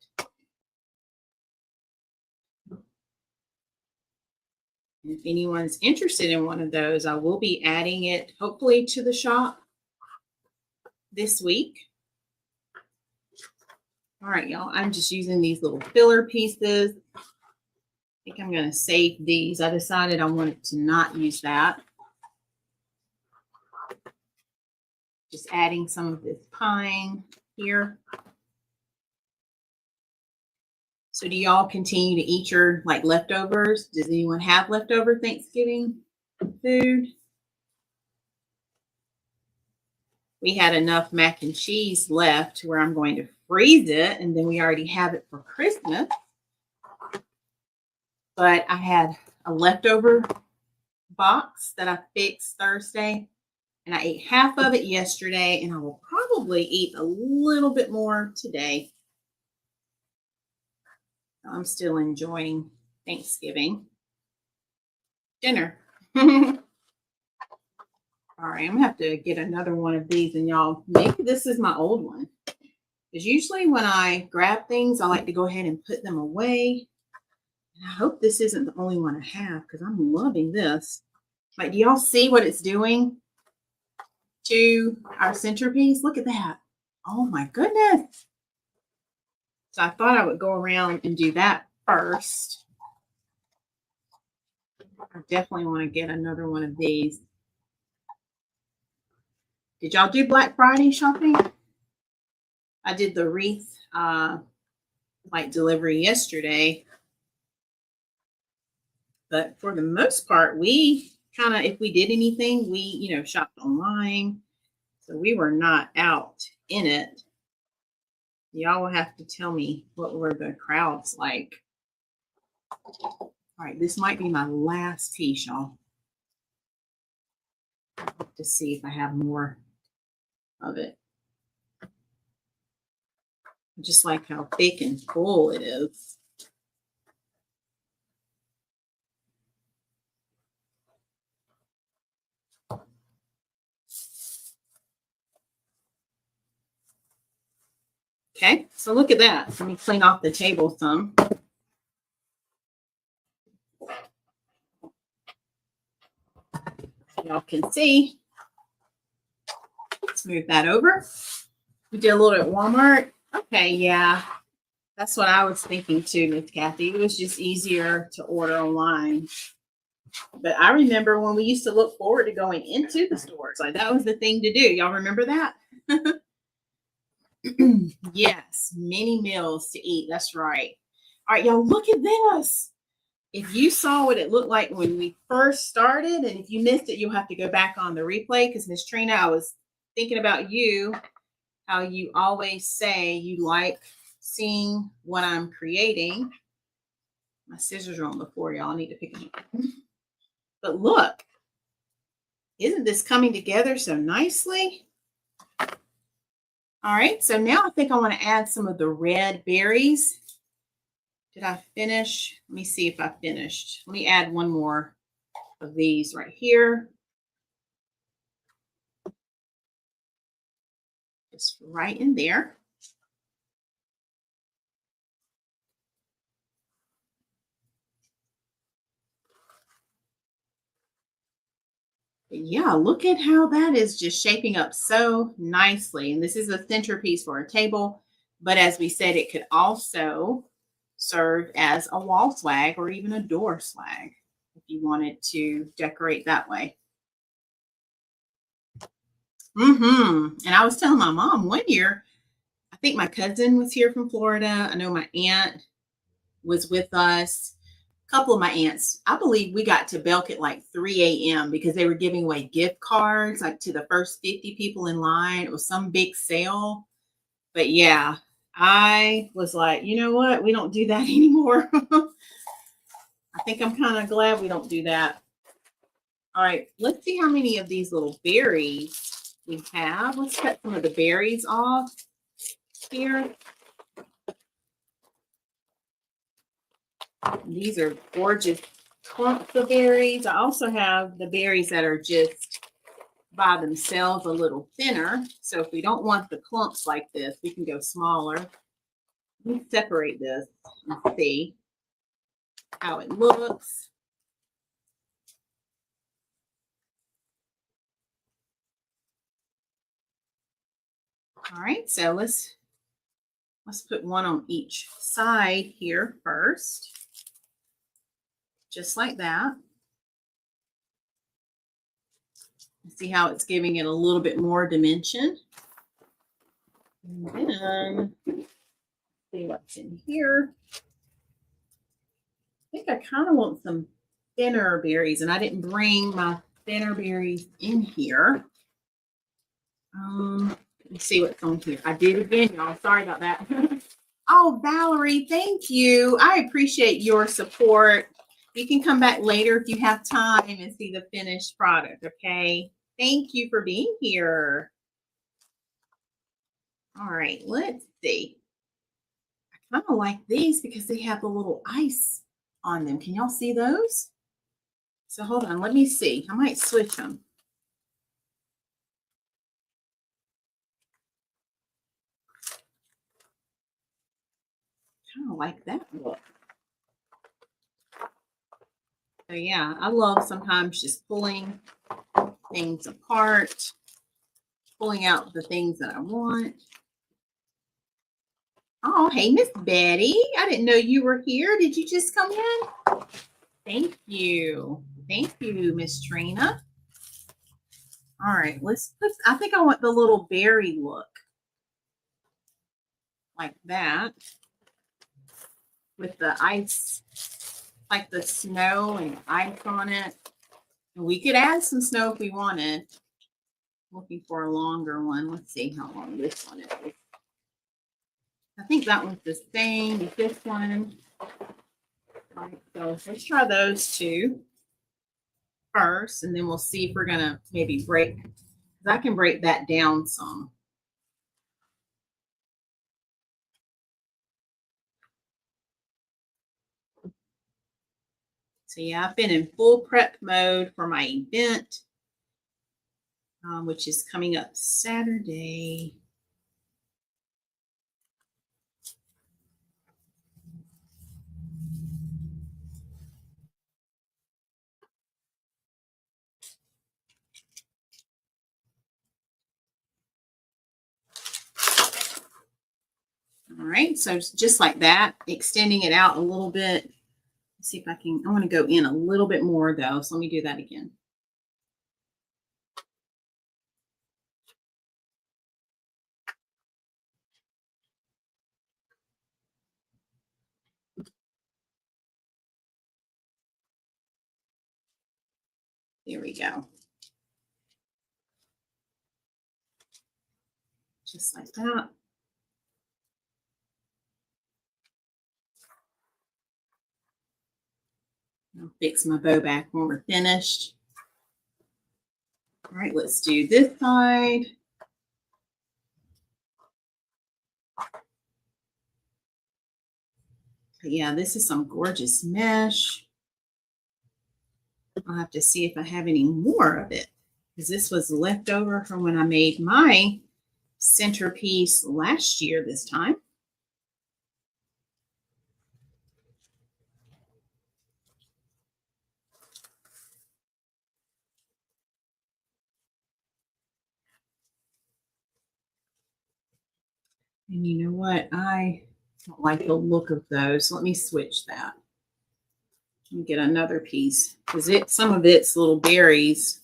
If anyone's interested in one of those, I will be adding it hopefully to the shop this week. All right, y'all, I'm just using these little filler pieces. I think I'm going to save these. I decided I wanted to not use that. Just adding some of this pine here. So do y'all continue to eat your leftovers? Does anyone have leftover Thanksgiving food? We had enough mac and cheese left where I'm going to freeze it, and then we already have it for Christmas. But I had a leftover box that I fixed Thursday, and I ate half of it yesterday, and I will probably eat a little bit more today. I'm still enjoying Thanksgiving dinner. All right, I'm gonna have to get another one of these, and y'all, maybe this is my old one. Because usually when I grab things, I like to go ahead and put them away. And I hope this isn't the only one I have, because I'm loving this. Like, do y'all see what it's doing to our centerpiece? Look at that. Oh my goodness. So I thought I would go around and do that first. I definitely want to get another one of these. Did y'all do Black Friday shopping? I did the wreath delivery yesterday. But for the most part, we kind of, if we did anything, we, shopped online. So we were not out in it. Y'all will have to tell me what were the crowds like. All right, this might be my last piece, y'all. I'll have to see if I have more of it. I just like how thick and full it is. Okay, so look at that. Let me clean off the table some. Y'all can see. Let's move that over. We did a little at Walmart. Okay, yeah. That's what I was thinking too, Miss Kathy. It was just easier to order online. But I remember when we used to look forward to going into the stores. Like that was the thing to do. Y'all remember that? Yes, many meals to eat. That's right. All right, y'all, look at this. If you saw what it looked like when we first started, and if you missed it, you'll have to go back on the replay because Miss Trina, I was thinking about you, how you always say you like seeing what I'm creating. My scissors are on the floor, y'all. I need to pick them up. But look, isn't this coming together so nicely? All right, so now I think I want to add some of the red berries. Did I finish? Let me see if I finished. Let me add one more of these right here. Just right in there. Yeah, look at how that is just shaping up so nicely. And this is a centerpiece for a table. But as we said, it could also serve as a wall swag or even a door swag if you wanted to decorate that way. And I was telling my mom one year, I think my cousin was here from Florida. I know my aunt was with us. Couple of my aunts, I believe we got to Belk at like 3 a.m. because they were giving away gift cards like to the first 50 people in line. It was some big sale. But yeah, I was like, you know what? We don't do that anymore. I think I'm kind of glad we don't do that. All right, let's see how many of these little berries we have. Let's cut some of the berries off here. These are gorgeous clumps of berries. I also have the berries that are just by themselves a little thinner. So if we don't want the clumps like this, we can go smaller. Let me separate this and see how it looks. All right, so let's put one on each side here first. Just like that. See how it's giving it a little bit more dimension. And then see what's in here. I think I kind of want some thinner berries, and I didn't bring my thinner berries in here. Let me see what's on here. I did again, y'all. Sorry about that. Oh, Valerie, thank you. I appreciate your support. You can come back later if you have time and see the finished product, okay? Thank you for being here. All right, let's see. I kind of like these because they have a little ice on them. Can y'all see those? So hold on, let me see. I might switch them. Kind of like that look. So yeah, I love sometimes just pulling things apart, pulling out the things that I want. Oh, hey, Miss Betty. I didn't know you were here. Did you just come in? Thank you. Thank you, Miss Trina. All right, let's put, I think I want the little berry look. Like that. With the ice, like the snow and ice on it. And we could add some snow if we wanted. Looking for a longer one. Let's see how long this one is. I think that one's the same as this one. All right, so let's try those two first, and then we'll see if we're gonna maybe break, because I can break that down some. So yeah, I've been in full prep mode for my event, which is coming up Saturday. All right, so just like that, extending it out a little bit. Let's see if I can, I want to go in a little bit more though, so let me do that again. There we go. Just like that. I'll fix my bow back when we're finished. All right, let's do this side. But yeah, this is some gorgeous mesh. I'll have to see if I have any more of it, because this was left over from when I made my centerpiece last year this time. And you know what? I don't like the look of those. Let me switch that. Let me get another piece, because some of it's little berries.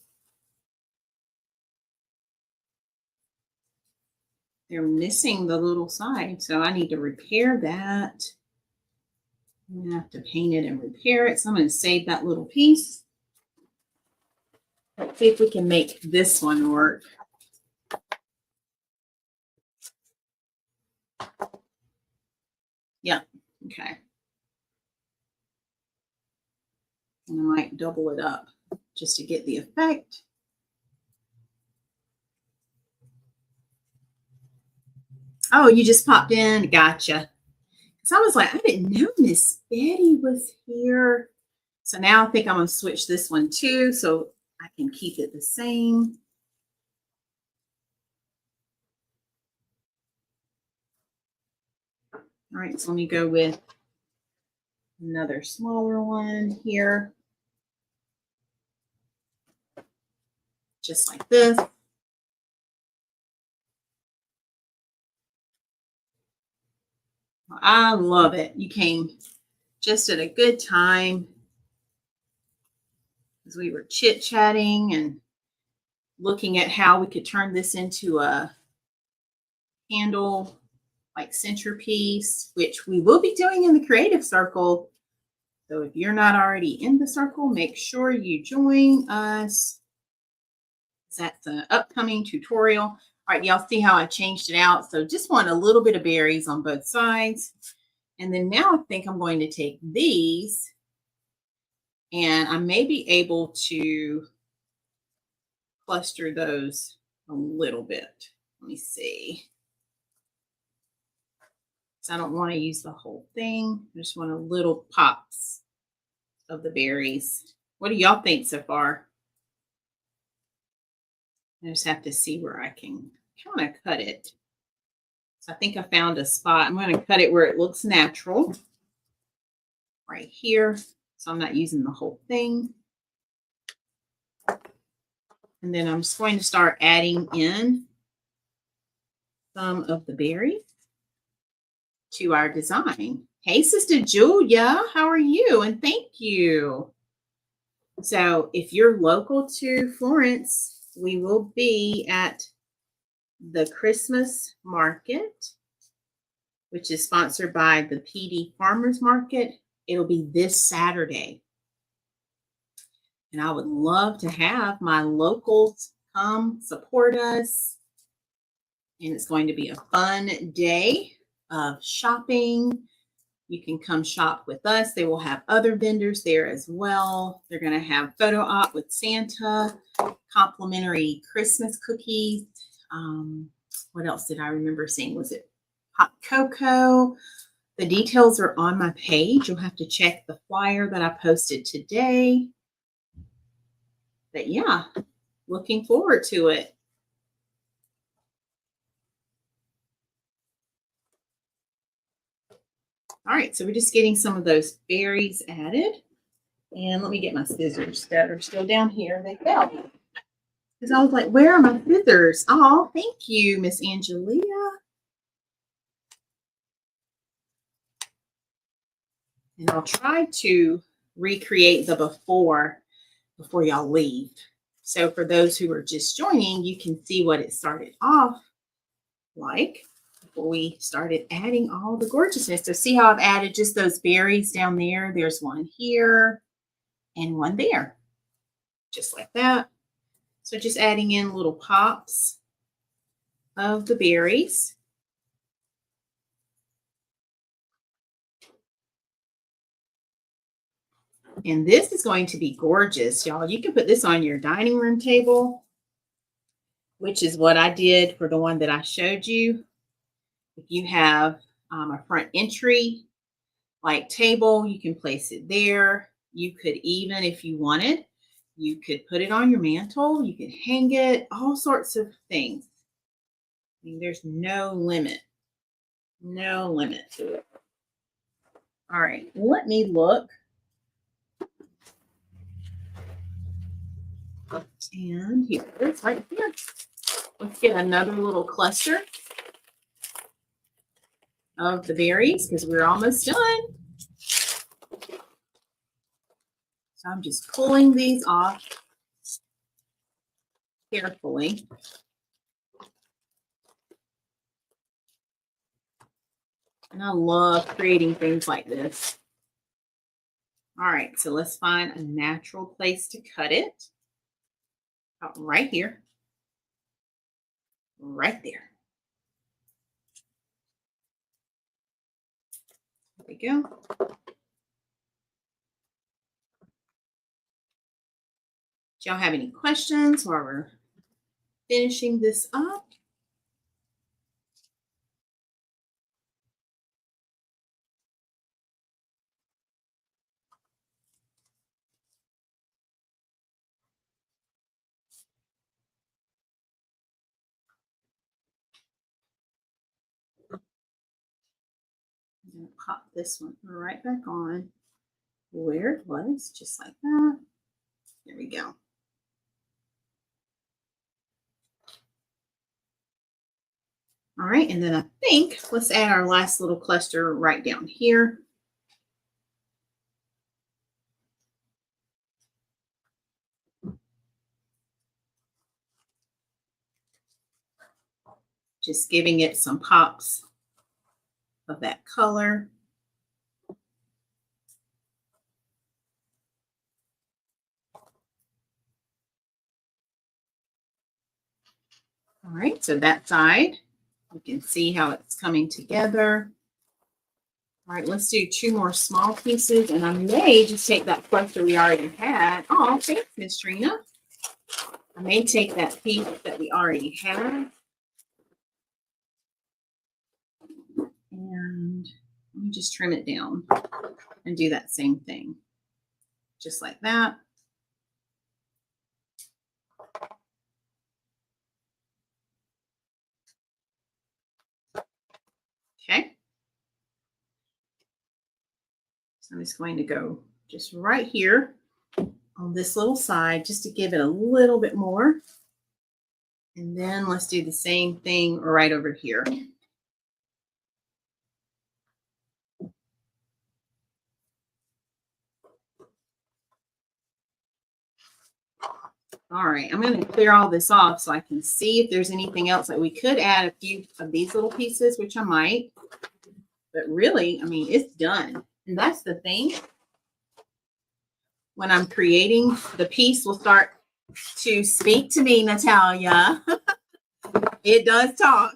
They're missing the little side, so I need to repair that. I'm gonna have to paint it and repair it. So I'm gonna save that little piece. Let's see if we can make this one work. Yeah, okay. And I might double it up just to get the effect. Oh, you just popped in. Gotcha. So I was like, I didn't know Miss Betty was here. So now I think I'm going to switch this one too, so I can keep it the same. All right, so let me go with another smaller one here. Just like this. I love it. You came just at a good time, as we were chit-chatting and looking at how we could turn this into a candle like centerpiece, which we will be doing in the creative circle. So if you're not already in the circle, make sure you join us. That's an upcoming tutorial. All right, y'all see how I changed it out. So just want a little bit of berries on both sides. And then now I think I'm going to take these, and I may be able to cluster those a little bit. Let me see. So I don't want to use the whole thing. I just want a little pops of the berries. What do y'all think so far? I just have to see where I can kind of cut it. So I think I found a spot. I'm going to cut it where it looks natural. Right here. So I'm not using the whole thing. And then I'm just going to start adding in some of the berries to our design. Hey, Sister Julia, how are you? And thank you. So if you're local to Florence, we will be at the Christmas market, which is sponsored by the PD Farmers Market. It'll be this Saturday. And I would love to have my locals come support us. And it's going to be a fun day of shopping. You can come shop with us. They will have other vendors there as well. They're going to have photo op with Santa, complimentary Christmas cookies. What else did I remember seeing? Was it hot cocoa? The details are on my page. You'll have to check the flyer that I posted today. But yeah, looking forward to it. All right, so we're just getting some of those berries added. And let me get my scissors that are still down here. They fell. Because I was like, where are my scissors? Oh, thank you, Miss Angelia. And I'll try to recreate the before y'all leave. So for those who are just joining, you can see what it started off like before we started adding all the gorgeousness. So see how I've added just those berries down there? There's one here and one there, just like that. So just adding in little pops of the berries. And this is going to be gorgeous, y'all. You can put this on your dining room table, which is what I did for the one that I showed you. If you have a front entry like table, you can place it there. You could even, if you wanted, you could put it on your mantle. You could hang it, all sorts of things. I mean, there's no limit to it. All right, let me look. And here it is right here. Let's get another little cluster of the berries because we're almost done. So I'm just pulling these off carefully. And I love creating things like this. All right, so let's find a natural place to cut it. Right here. Right there. There we go. Do y'all have any questions while we're finishing this up? I'm going to pop this one right back on where it was, just like that. There we go. All right, and then I think let's add our last little cluster right down here. Just giving it some pops of that color. All right, so that side, you can see how it's coming together. All right, let's do 2 more small pieces, and I may just take that cluster we already had. Oh, thanks, Miss Trina. I may take that piece that we already had. And let me just trim it down and do that same thing. Just like that. Okay. So I'm just going to go just right here on this little side just to give it a little bit more. And then let's do the same thing right over here. All right, I'm going to clear all this off so I can see if there's anything else that we could add a few of these little pieces, which I might. But really, I mean, it's done. And that's the thing. When I'm creating, the piece will start to speak to me, Natalia. It does talk.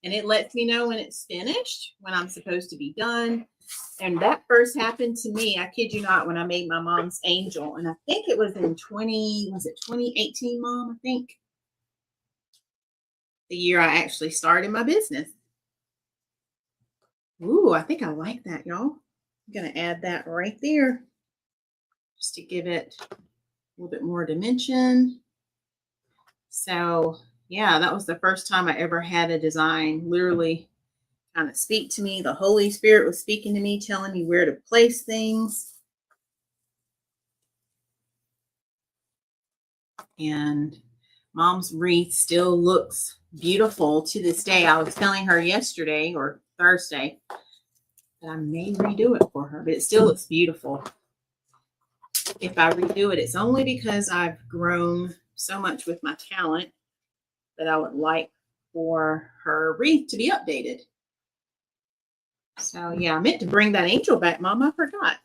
And it lets me know when it's finished, when I'm supposed to be done. And that first happened to me, I kid you not, when I made my mom's angel. And I think it was in 2018, Mom? I think the year I actually started my business. Ooh, I think I like that, y'all. I'm going to add that right there just to give it a little bit more dimension. So, yeah, that was the first time I ever had a design literally kind of speak to me. The Holy Spirit was speaking to me, telling me where to place things. And Mom's wreath still looks beautiful to this day. I was telling her yesterday or Thursday that I may redo it for her, but it still looks beautiful. If I redo it, it's only because I've grown so much with my talent that I would like for her wreath to be updated. So yeah, I meant to bring that angel back, Mom. I forgot.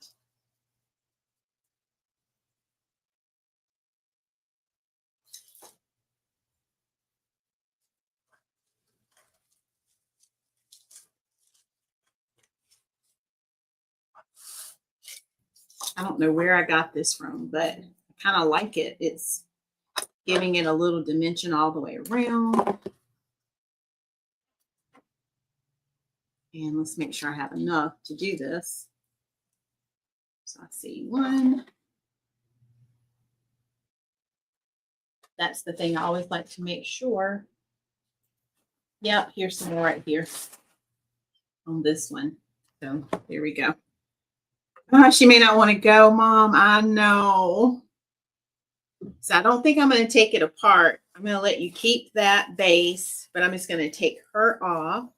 I don't know where I got this from, but I kind of like it. It's giving it a little dimension all the way around. And let's make sure I have enough to do this. So I see one. That's the thing I always like to make sure. Yep, here's some more right here on this one. So there we go. She may not want to go, Mom. I know. So I don't think I'm going to take it apart. I'm going to let you keep that base, but I'm just going to take her off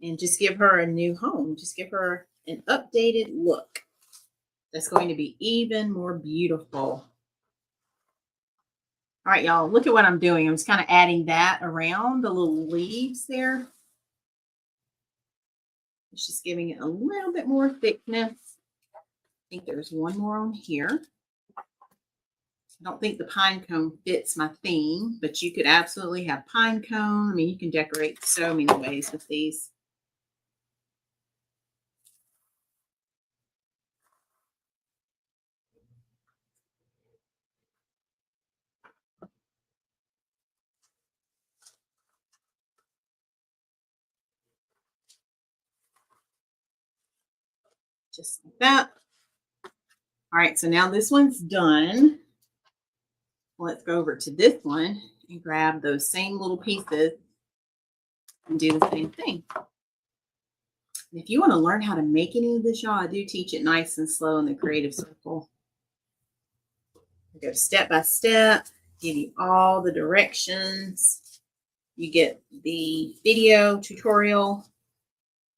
and just give her a new home. Just give her an updated look. That's going to be even more beautiful. All right, y'all, look at what I'm doing. I'm just kind of adding that around the little leaves there. It's just giving it a little bit more thickness. I think there's one more on here. I don't think the pine cone fits my theme, but you could absolutely have pine cone. I mean, you can decorate so many ways with these. Just like that. All right, so now this one's done. Let's go over to this one and grab those same little pieces and do the same thing. And if you want to learn how to make any of this, y'all, I do teach it nice and slow in the Creative Circle. I go step by step, give you all the directions. You get the video tutorial.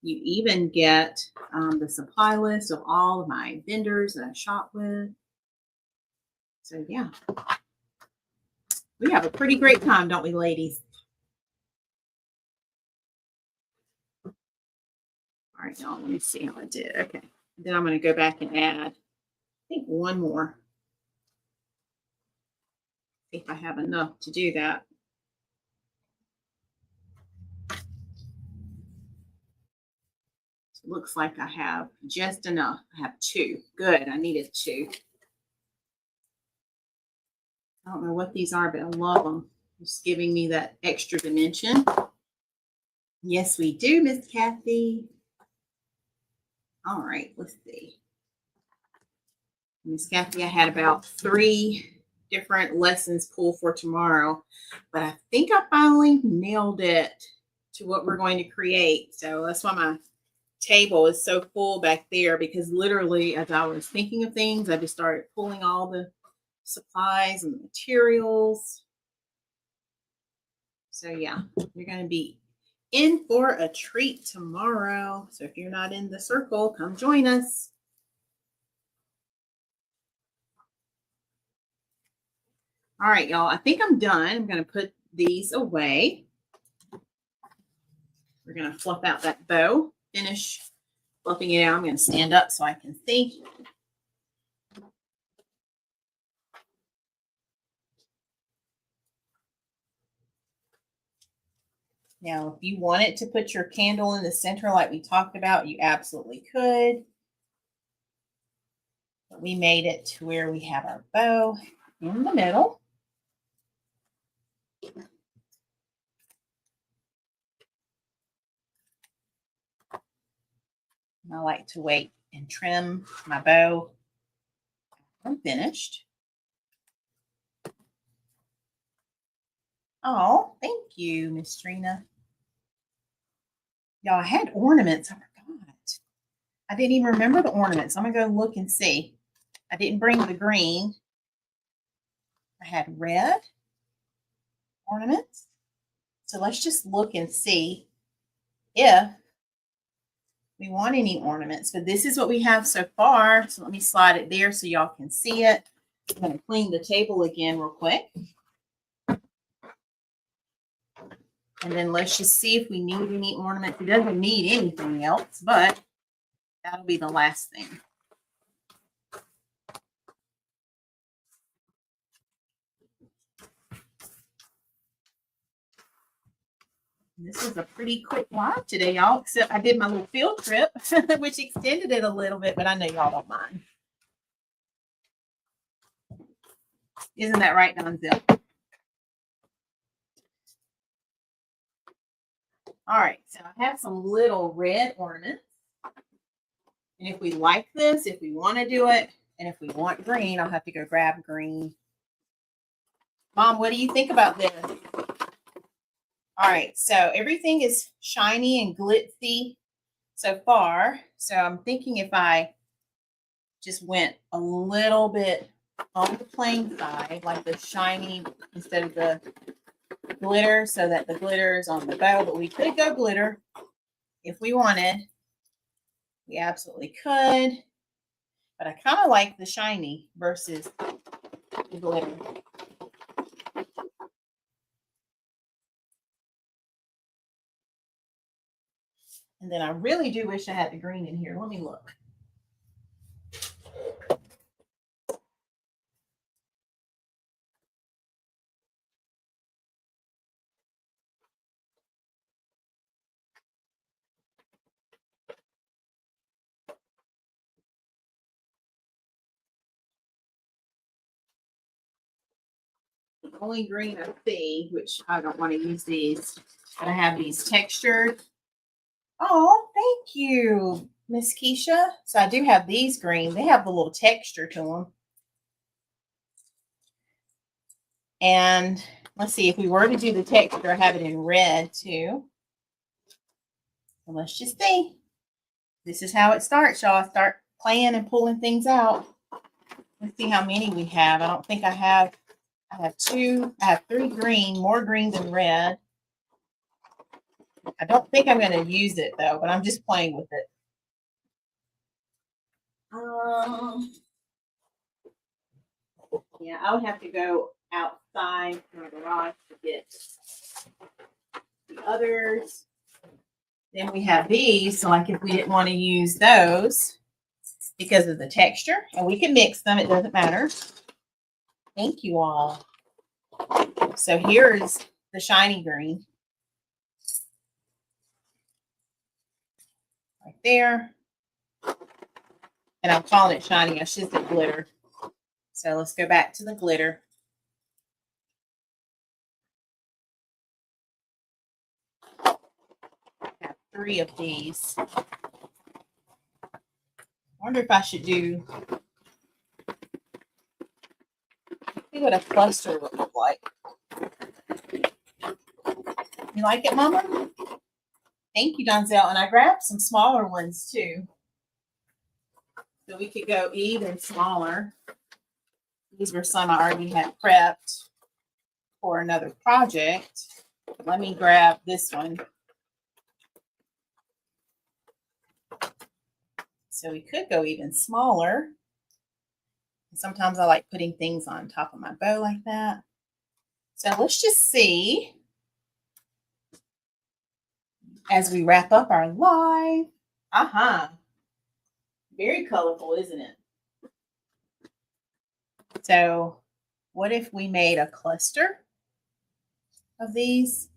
You even get the supply list of all of my vendors that I shop with. So yeah, we have a pretty great time, don't we, ladies? All right, y'all, let me see how I did. Okay, then I'm going to go back and add, I think, one more. See if I have enough to do that. It looks like I have just enough. I have two. Good, I needed two. I don't know what these are, but I love them. Just giving me that extra dimension. Yes, we do, Miss Kathy. All right, let's see. Miss Kathy, I had about 3 different lessons pulled for tomorrow, but I think I finally nailed it to what we're going to create. So that's why my table is so full back there, because literally as I was thinking of things, I just started pulling all the supplies and the materials. So yeah, you're going to be in for a treat tomorrow. So if you're not in the circle, come join us. All right, y'all, I think I'm done. I'm going to put these away. We're going to fluff out that bow, finish fluffing it out. I'm going to stand up so I can see. Now, if you wanted to put your candle in the center like we talked about, you absolutely could. But we made it to where we have our bow in the middle. And I like to wait and trim my bow. I'm finished. Oh, thank you, Miss Trina. Y'all, I had ornaments. I forgot. I didn't even remember the ornaments. I'm going to go look and see. I didn't bring the green. I had red ornaments. So let's just look and see if we want any ornaments. But this is what we have so far. So let me slide it there so y'all can see it. I'm going to clean the table again real quick. And then let's just see if we need any ornaments. It doesn't need anything else, but that'll be the last thing. This is a pretty quick live today, y'all, except I did my little field trip, which extended it a little bit, but I know y'all don't mind. Isn't that right, Donzel? All right, so I have some little red ornaments. And if we like this, if we want to do it, and if we want green, I'll have to go grab green. Mom, what do you think about this? All right, so everything is shiny and glitzy so far. So I'm thinking if I just went a little bit on the plain side, like the shiny instead of the glitter, so that the glitter is on the bow, but we could go glitter if we wanted. We absolutely could, but I kind of like the shiny versus the glitter. And then I really do wish I had the green in here. Let me look. The only green I see, which I don't want to use these, but I have these textured. Oh, thank you, Miss Keisha. So I do have these green. They have the little texture to them. And let's see, if we were to do the texture, I have it in red too. So let's just see. This is how it starts, y'all. I start playing and pulling things out. Let's see how many we have. I don't think I have two. I have 3 green, more green than red. I don't think I'm going to use it though, but I'm just playing with it. Yeah, I would have to go outside my garage to get the others. Then we have these, so like if we didn't want to use those because of the texture, and we can mix them, it doesn't matter. Thank you all. So here's the shiny green. Right there. And I'm calling it shiny. I should say glitter. So let's go back to the glitter. I have 3 of these. I wonder if I should do see what a cluster would look like. You like it, Mama? Thank you, Donzel. And I grabbed some smaller ones too. So we could go even smaller. These were some I already had prepped for another project. Let me grab this one. So we could go even smaller. Sometimes I like putting things on top of my bow like that. So let's just see as we wrap up our live. Very colorful, isn't it? So what if we made a cluster of these?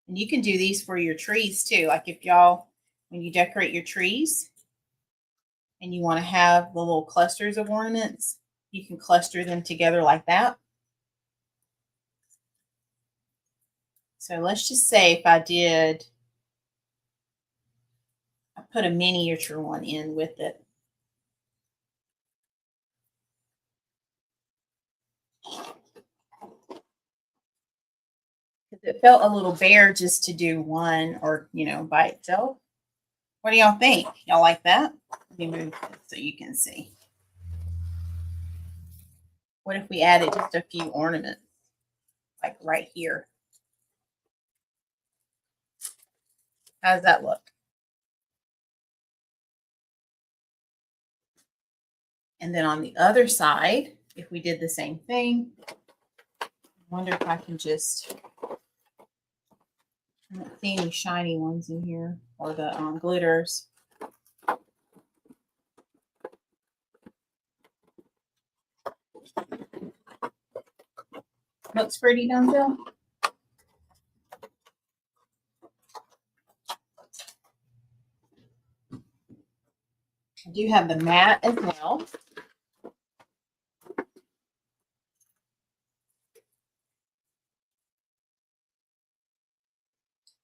And you can do these for your trees too. Like if y'all, when you decorate your trees and you want to have the little clusters of ornaments, you can cluster them together like that. So let's just say if I put a miniature one in with it. It felt a little bare just to do one or, by itself. What do y'all think? Y'all like that? Let me move this so you can see. What if we added just a few ornaments, like right here? How does that look? And then on the other side, if we did the same thing, I wonder if I can just, I don't see any shiny ones in here, or the glitters. Looks pretty, Denzel. I do have the mat as well.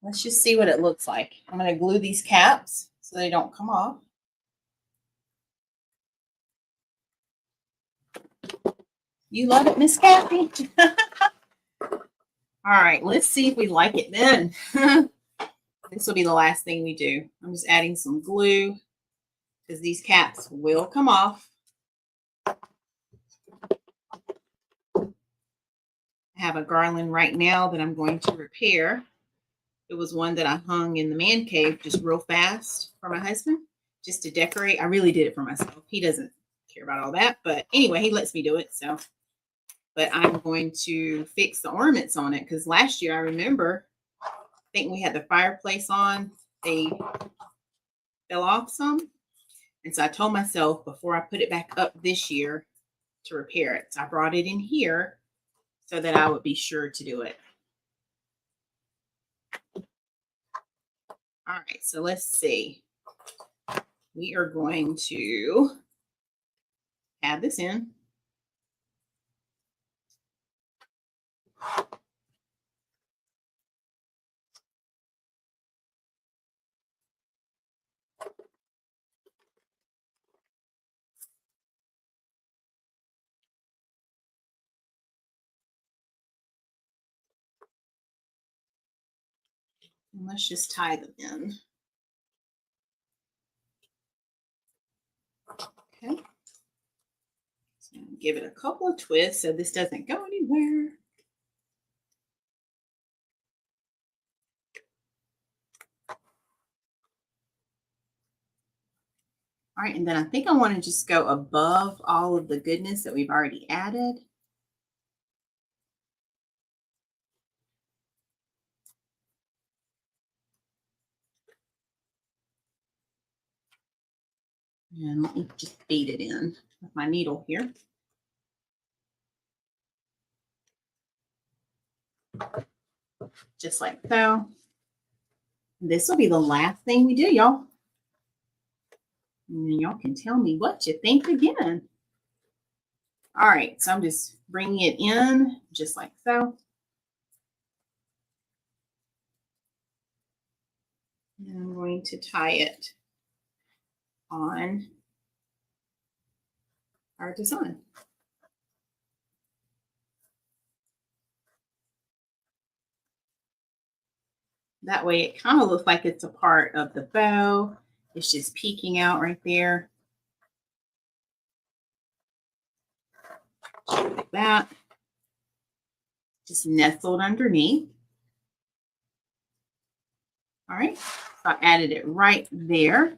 Let's just see what it looks like. I'm going to glue these caps so they don't come off. You love it, Miss Kathy? All right, let's see if we like it then. This will be the last thing we do. I'm just adding some glue because these caps will come off. I have a garland right now that I'm going to repair. It was one that I hung in the man cave just real fast for my husband, just to decorate. I really did it for myself. He doesn't care about all that, but anyway, he lets me do it. So, but I'm going to fix the ornaments on it because last year I remember, I think we had the fireplace on. They fell off some. And so I told myself before I put it back up this year to repair it. So I brought it in here so that I would be sure to do it. All right, so let's see. We are going to add this in. And let's just tie them in. Okay. So give it a couple of twists so this doesn't go anywhere. All right, and then I think I want to just go above all of the goodness that we've already added. And let me just feed it in with my needle here. Just like so. This will be the last thing we do, y'all. And then y'all can tell me what you think again. All right, so I'm just bringing it in just like so. And I'm going to tie it on our design. That way it kind of looks like it's a part of the bow. It's just peeking out right there. Like that. Just nestled underneath. All right, so I added it right there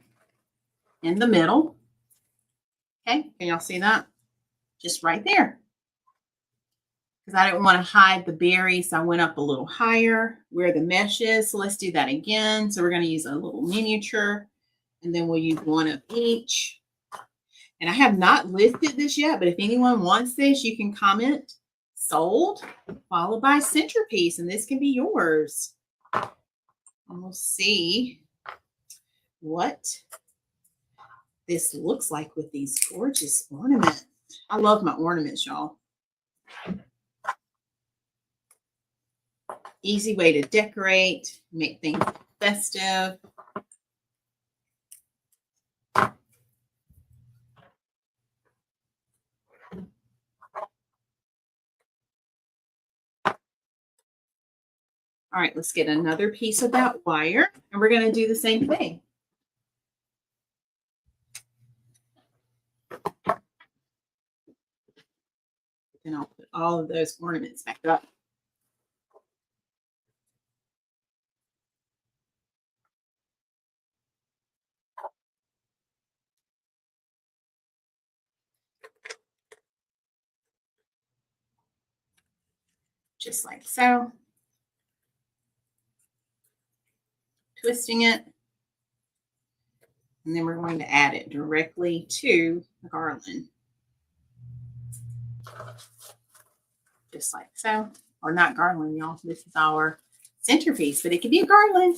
in the middle. Okay, can y'all see that? Just right there. Because I didn't want to hide the berries, so I went up a little higher where the mesh is. So let's do that again. So we're going to use a little miniature, and then we'll use one of each. And I have not listed this yet, but if anyone wants this, you can comment sold, followed by Centerpiece, and this can be yours. And we'll see what this looks like with these gorgeous ornaments. I love my ornaments, y'all. Easy way to decorate, make things festive. All right, let's get another piece of that wire, and we're going to do the same thing. And I'll put all of those ornaments back up. Just like so. Twisting it. And then we're going to add it directly to the garland. Just like so. Or not garland, y'all. This is our centerpiece, but it can be a garland.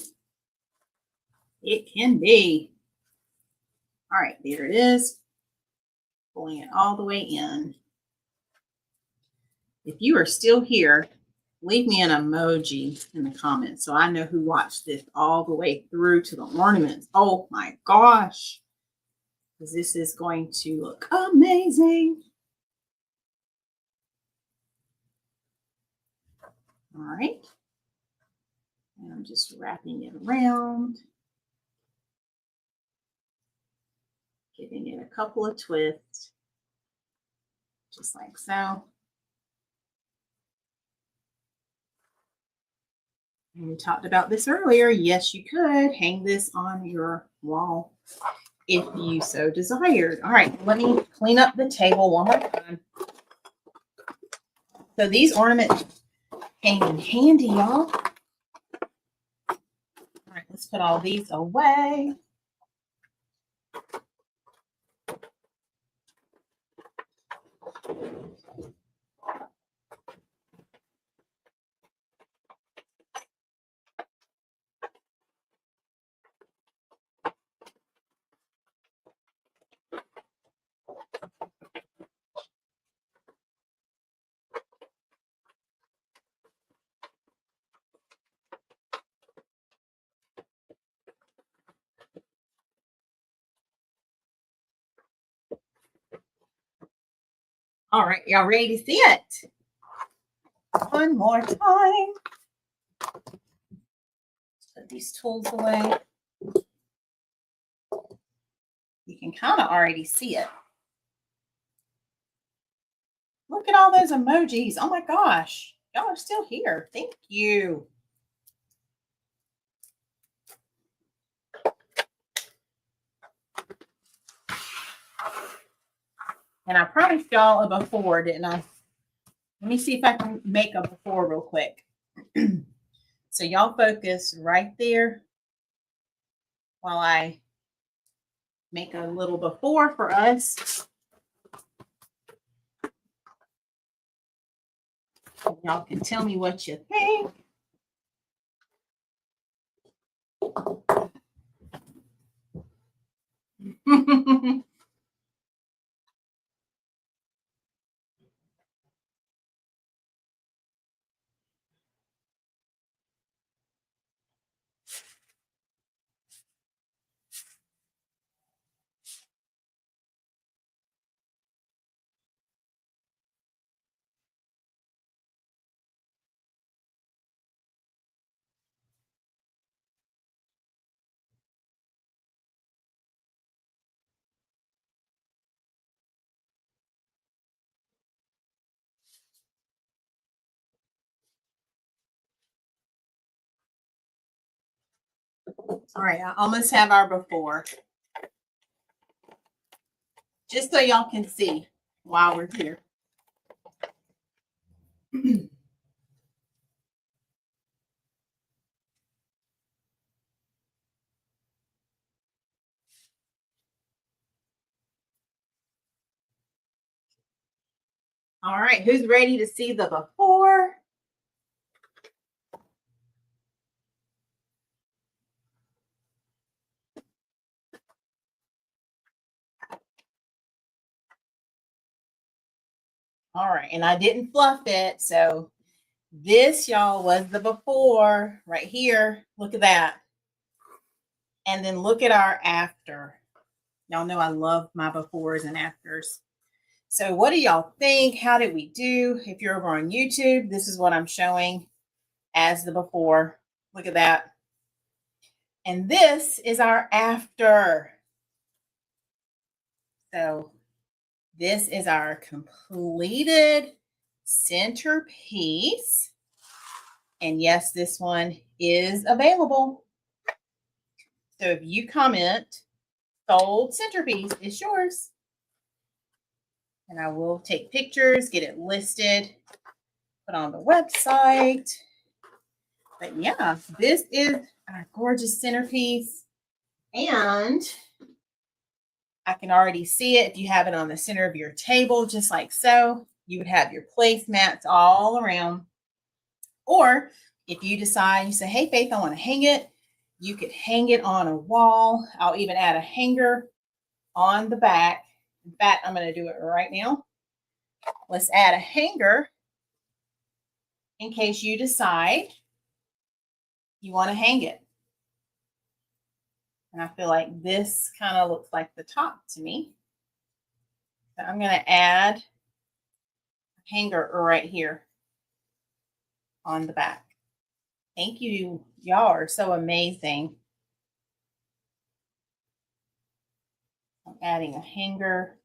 It can be. All right, there it is. Pulling it all the way in. If you are still here, leave me an emoji in the comments so I know who watched this all the way through to the ornaments. Oh my gosh. Because this is going to look amazing. All right. And I'm just wrapping it around. Giving it a couple of twists. Just like so. And we talked about this earlier. Yes, you could hang this on your wall if you so desired. All right, let me clean up the table one more time. So these ornaments came in handy, y'all. All right, let's put all these away. All right, y'all ready to see it? One more time. Put these tools away. You can kind of already see it. Look at all those emojis. Oh my gosh. Y'all are still here. Thank you. And I promised y'all a before, didn't I? Let me see if I can make a before real quick. So y'all focus right there while I make a little before for us. Y'all can tell me what you think. All right, I almost have our before. Just so y'all can see while we're here. All right, who's ready to see the before? All right, and I didn't fluff it. So this, y'all, was the before right here. Look at that. And then look at our after. Y'all know I love my befores and afters. So what do y'all think? How did we do? If you're over on YouTube, this is what I'm showing as the before. Look at that. And this is our after. So this is our completed centerpiece. And yes, this one is available. So if you comment, sold centerpiece, it's yours. And I will take pictures, get it listed, put on the website. But yeah, this is our gorgeous centerpiece. And I can already see it. If you have it on the center of your table, just like so, you would have your placemats all around. Or if you decide, you say, hey, Faith, I want to hang it, you could hang it on a wall. I'll even add a hanger on the back. In fact, I'm going to do it right now. Let's add a hanger in case you decide you want to hang it. And I feel like this kind of looks like the top to me. So I'm going to add a hanger right here on the back. Thank you. Y'all are so amazing. I'm adding a hanger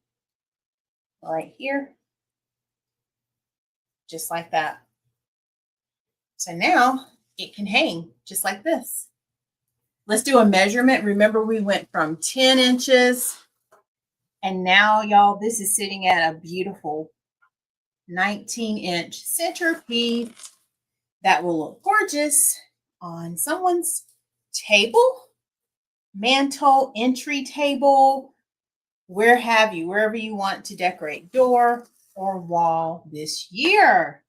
right here. Just like that. So now it can hang just like this. Let's do a measurement. Remember, we went from 10 inches and now, y'all, this is sitting at a beautiful 19-inch centerpiece that will look gorgeous on someone's table, mantle, entry table, wherever you want to decorate door or wall this year.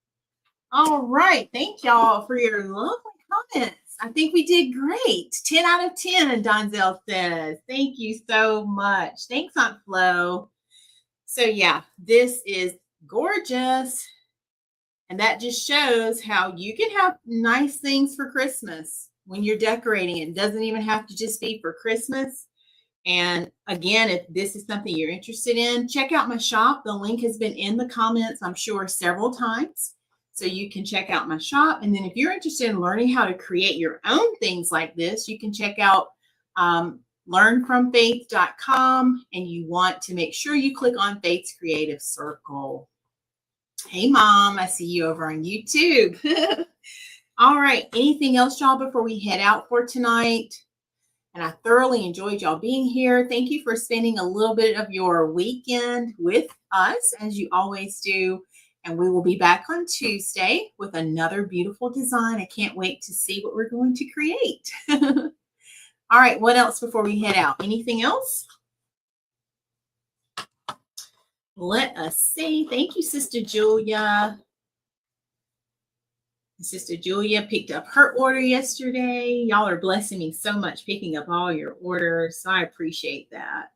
All right. Thank y'all for your lovely comments. I think we did great. 10 out of 10, Donzel says. Thank you so much. Thanks, Aunt Flo. So yeah, this is gorgeous. And that just shows how you can have nice things for Christmas when you're decorating. It doesn't even have to just be for Christmas. And again, if this is something you're interested in, check out my shop. The link has been in the comments, I'm sure, several times. So you can check out my shop. And then if you're interested in learning how to create your own things like this, you can check out learnfromfaith.com. And you want to make sure you click on Faith's Creative Circle. Hey, Mom, I see you over on YouTube. All right. Anything else, y'all, before we head out for tonight? And I thoroughly enjoyed y'all being here. Thank you for spending a little bit of your weekend with us, as you always do. And we will be back on Tuesday with another beautiful design. I can't wait to see what we're going to create. All right. What else before we head out? Anything else? Let us see. Thank you, Sister Julia. Sister Julia picked up her order yesterday. Y'all are blessing me so much picking up all your orders. So I appreciate that.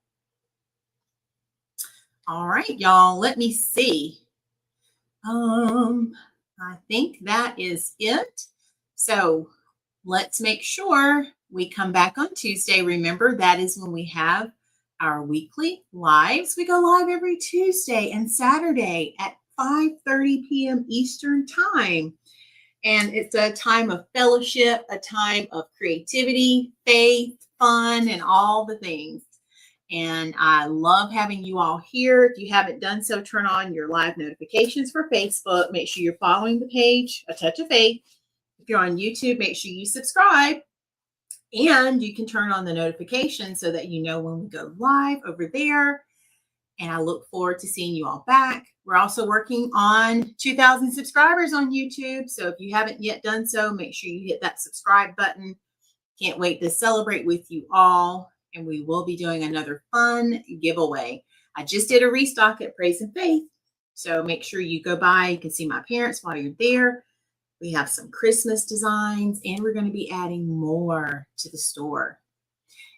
All right, y'all. Let me see. I think that is it. So let's make sure we come back on Tuesday. Remember, that is when we have our weekly lives. We go live every Tuesday and Saturday at 5:30 p.m. Eastern Time. And it's a time of fellowship, a time of creativity, faith, fun, and all the things. And I love having you all here. If you haven't done so, turn on your live notifications for Facebook. Make sure you're following the page, A Touch of Faith. If you're on YouTube, make sure you subscribe. And you can turn on the notifications so that you know when we go live over there. And I look forward to seeing you all back. We're also working on 2,000 subscribers on YouTube. So if you haven't yet done so, make sure you hit that subscribe button. Can't wait to celebrate with you all. And we will be doing another fun giveaway. I just did a restock at Praise and Faith. So make sure you go by. You can see my parents while you're there. We have some Christmas designs, and we're going to be adding more to the store.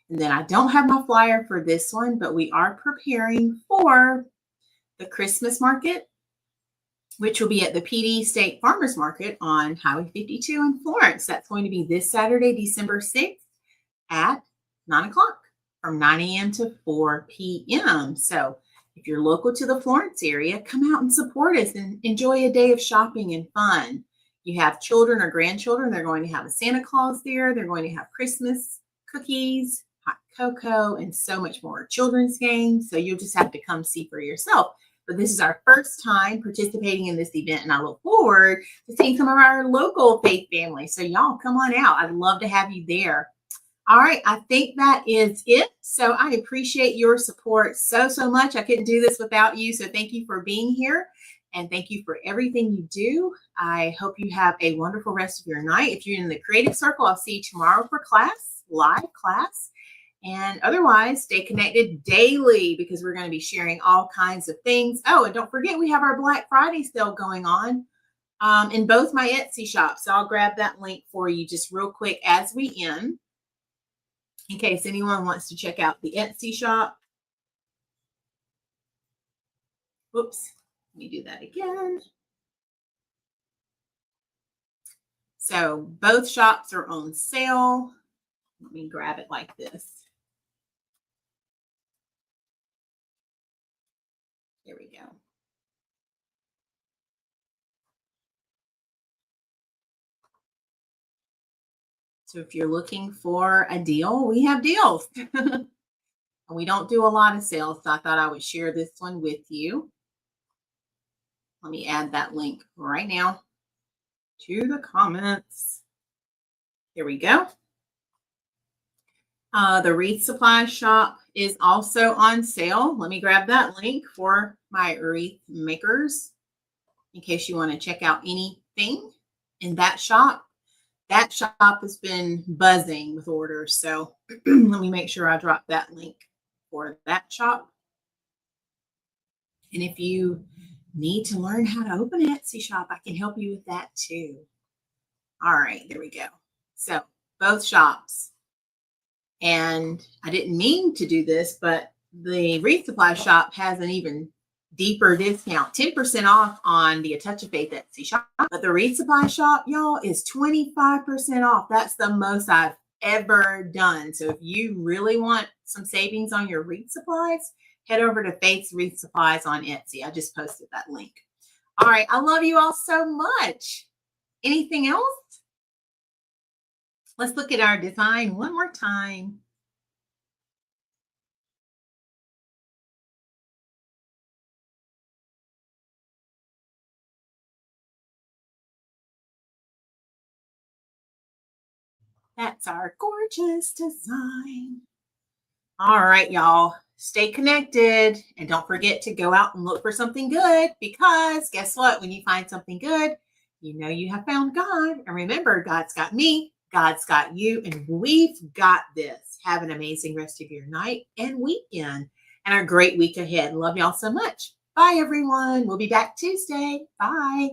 And then I don't have my flyer for this one, but we are preparing for the Christmas market which will be at the PD State Farmers Market on Highway 52 in Florence. That's going to be this Saturday, December 6th at 9 o'clock from 9 a.m. to 4 p.m. So if you're local to the Florence area, come out and support us and enjoy a day of shopping and fun. You have children or grandchildren, they're going to have a Santa Claus there. They're going to have Christmas cookies, hot cocoa, and so much more. Children's games. So you'll just have to come see for yourself. But this is our first time participating in this event, and I look forward to seeing some of our local faith families. So y'all come on out. I'd love to have you there. All right, I think that is it. So I appreciate your support so much. I couldn't do this without you. So thank you for being here, and thank you for everything you do. I hope you have a wonderful rest of your night. If you're in the Creative Circle, I'll see you tomorrow for class, live class. And otherwise, stay connected daily because we're going to be sharing all kinds of things. Oh, and don't forget, we have our Black Friday sale going on in both my Etsy shops. So I'll grab that link for you just real quick as we end, in case anyone wants to check out the Etsy shop. Whoops, let me do that again. So both shops are on sale. Let me grab it like this. There we go. So if you're looking for a deal, we have deals. And we don't do a lot of sales, so I thought I would share this one with you. Let me add that link right now to the comments. Here we go. The wreath supply shop is also on sale. Let me grab that link for my wreath makers in case you want to check out anything in that shop. That shop has been buzzing with orders. So let me make sure I drop that link for that shop. And if you need to learn how to open an Etsy shop, I can help you with that too. All right, there we go. So both shops. And I didn't mean to do this, but the wreath supply shop has an even deeper discount, 10% off on the A Touch of Faith Etsy shop. But the wreath supply shop, y'all, is 25% off. That's the most I've ever done. So if you really want some savings on your wreath supplies, head over to Faith's Wreath Supplies on Etsy. I just posted that link. All right, I love you all so much. Anything else? Let's look at our design one more time. That's our gorgeous design. All right, y'all, stay connected and don't forget to go out and look for something good, because guess what? When you find something good, you know you have found God. And remember, God's got me, God's got you, and we've got this. Have an amazing rest of your night and weekend and a great week ahead. Love y'all so much. Bye, everyone. We'll be back Tuesday. Bye.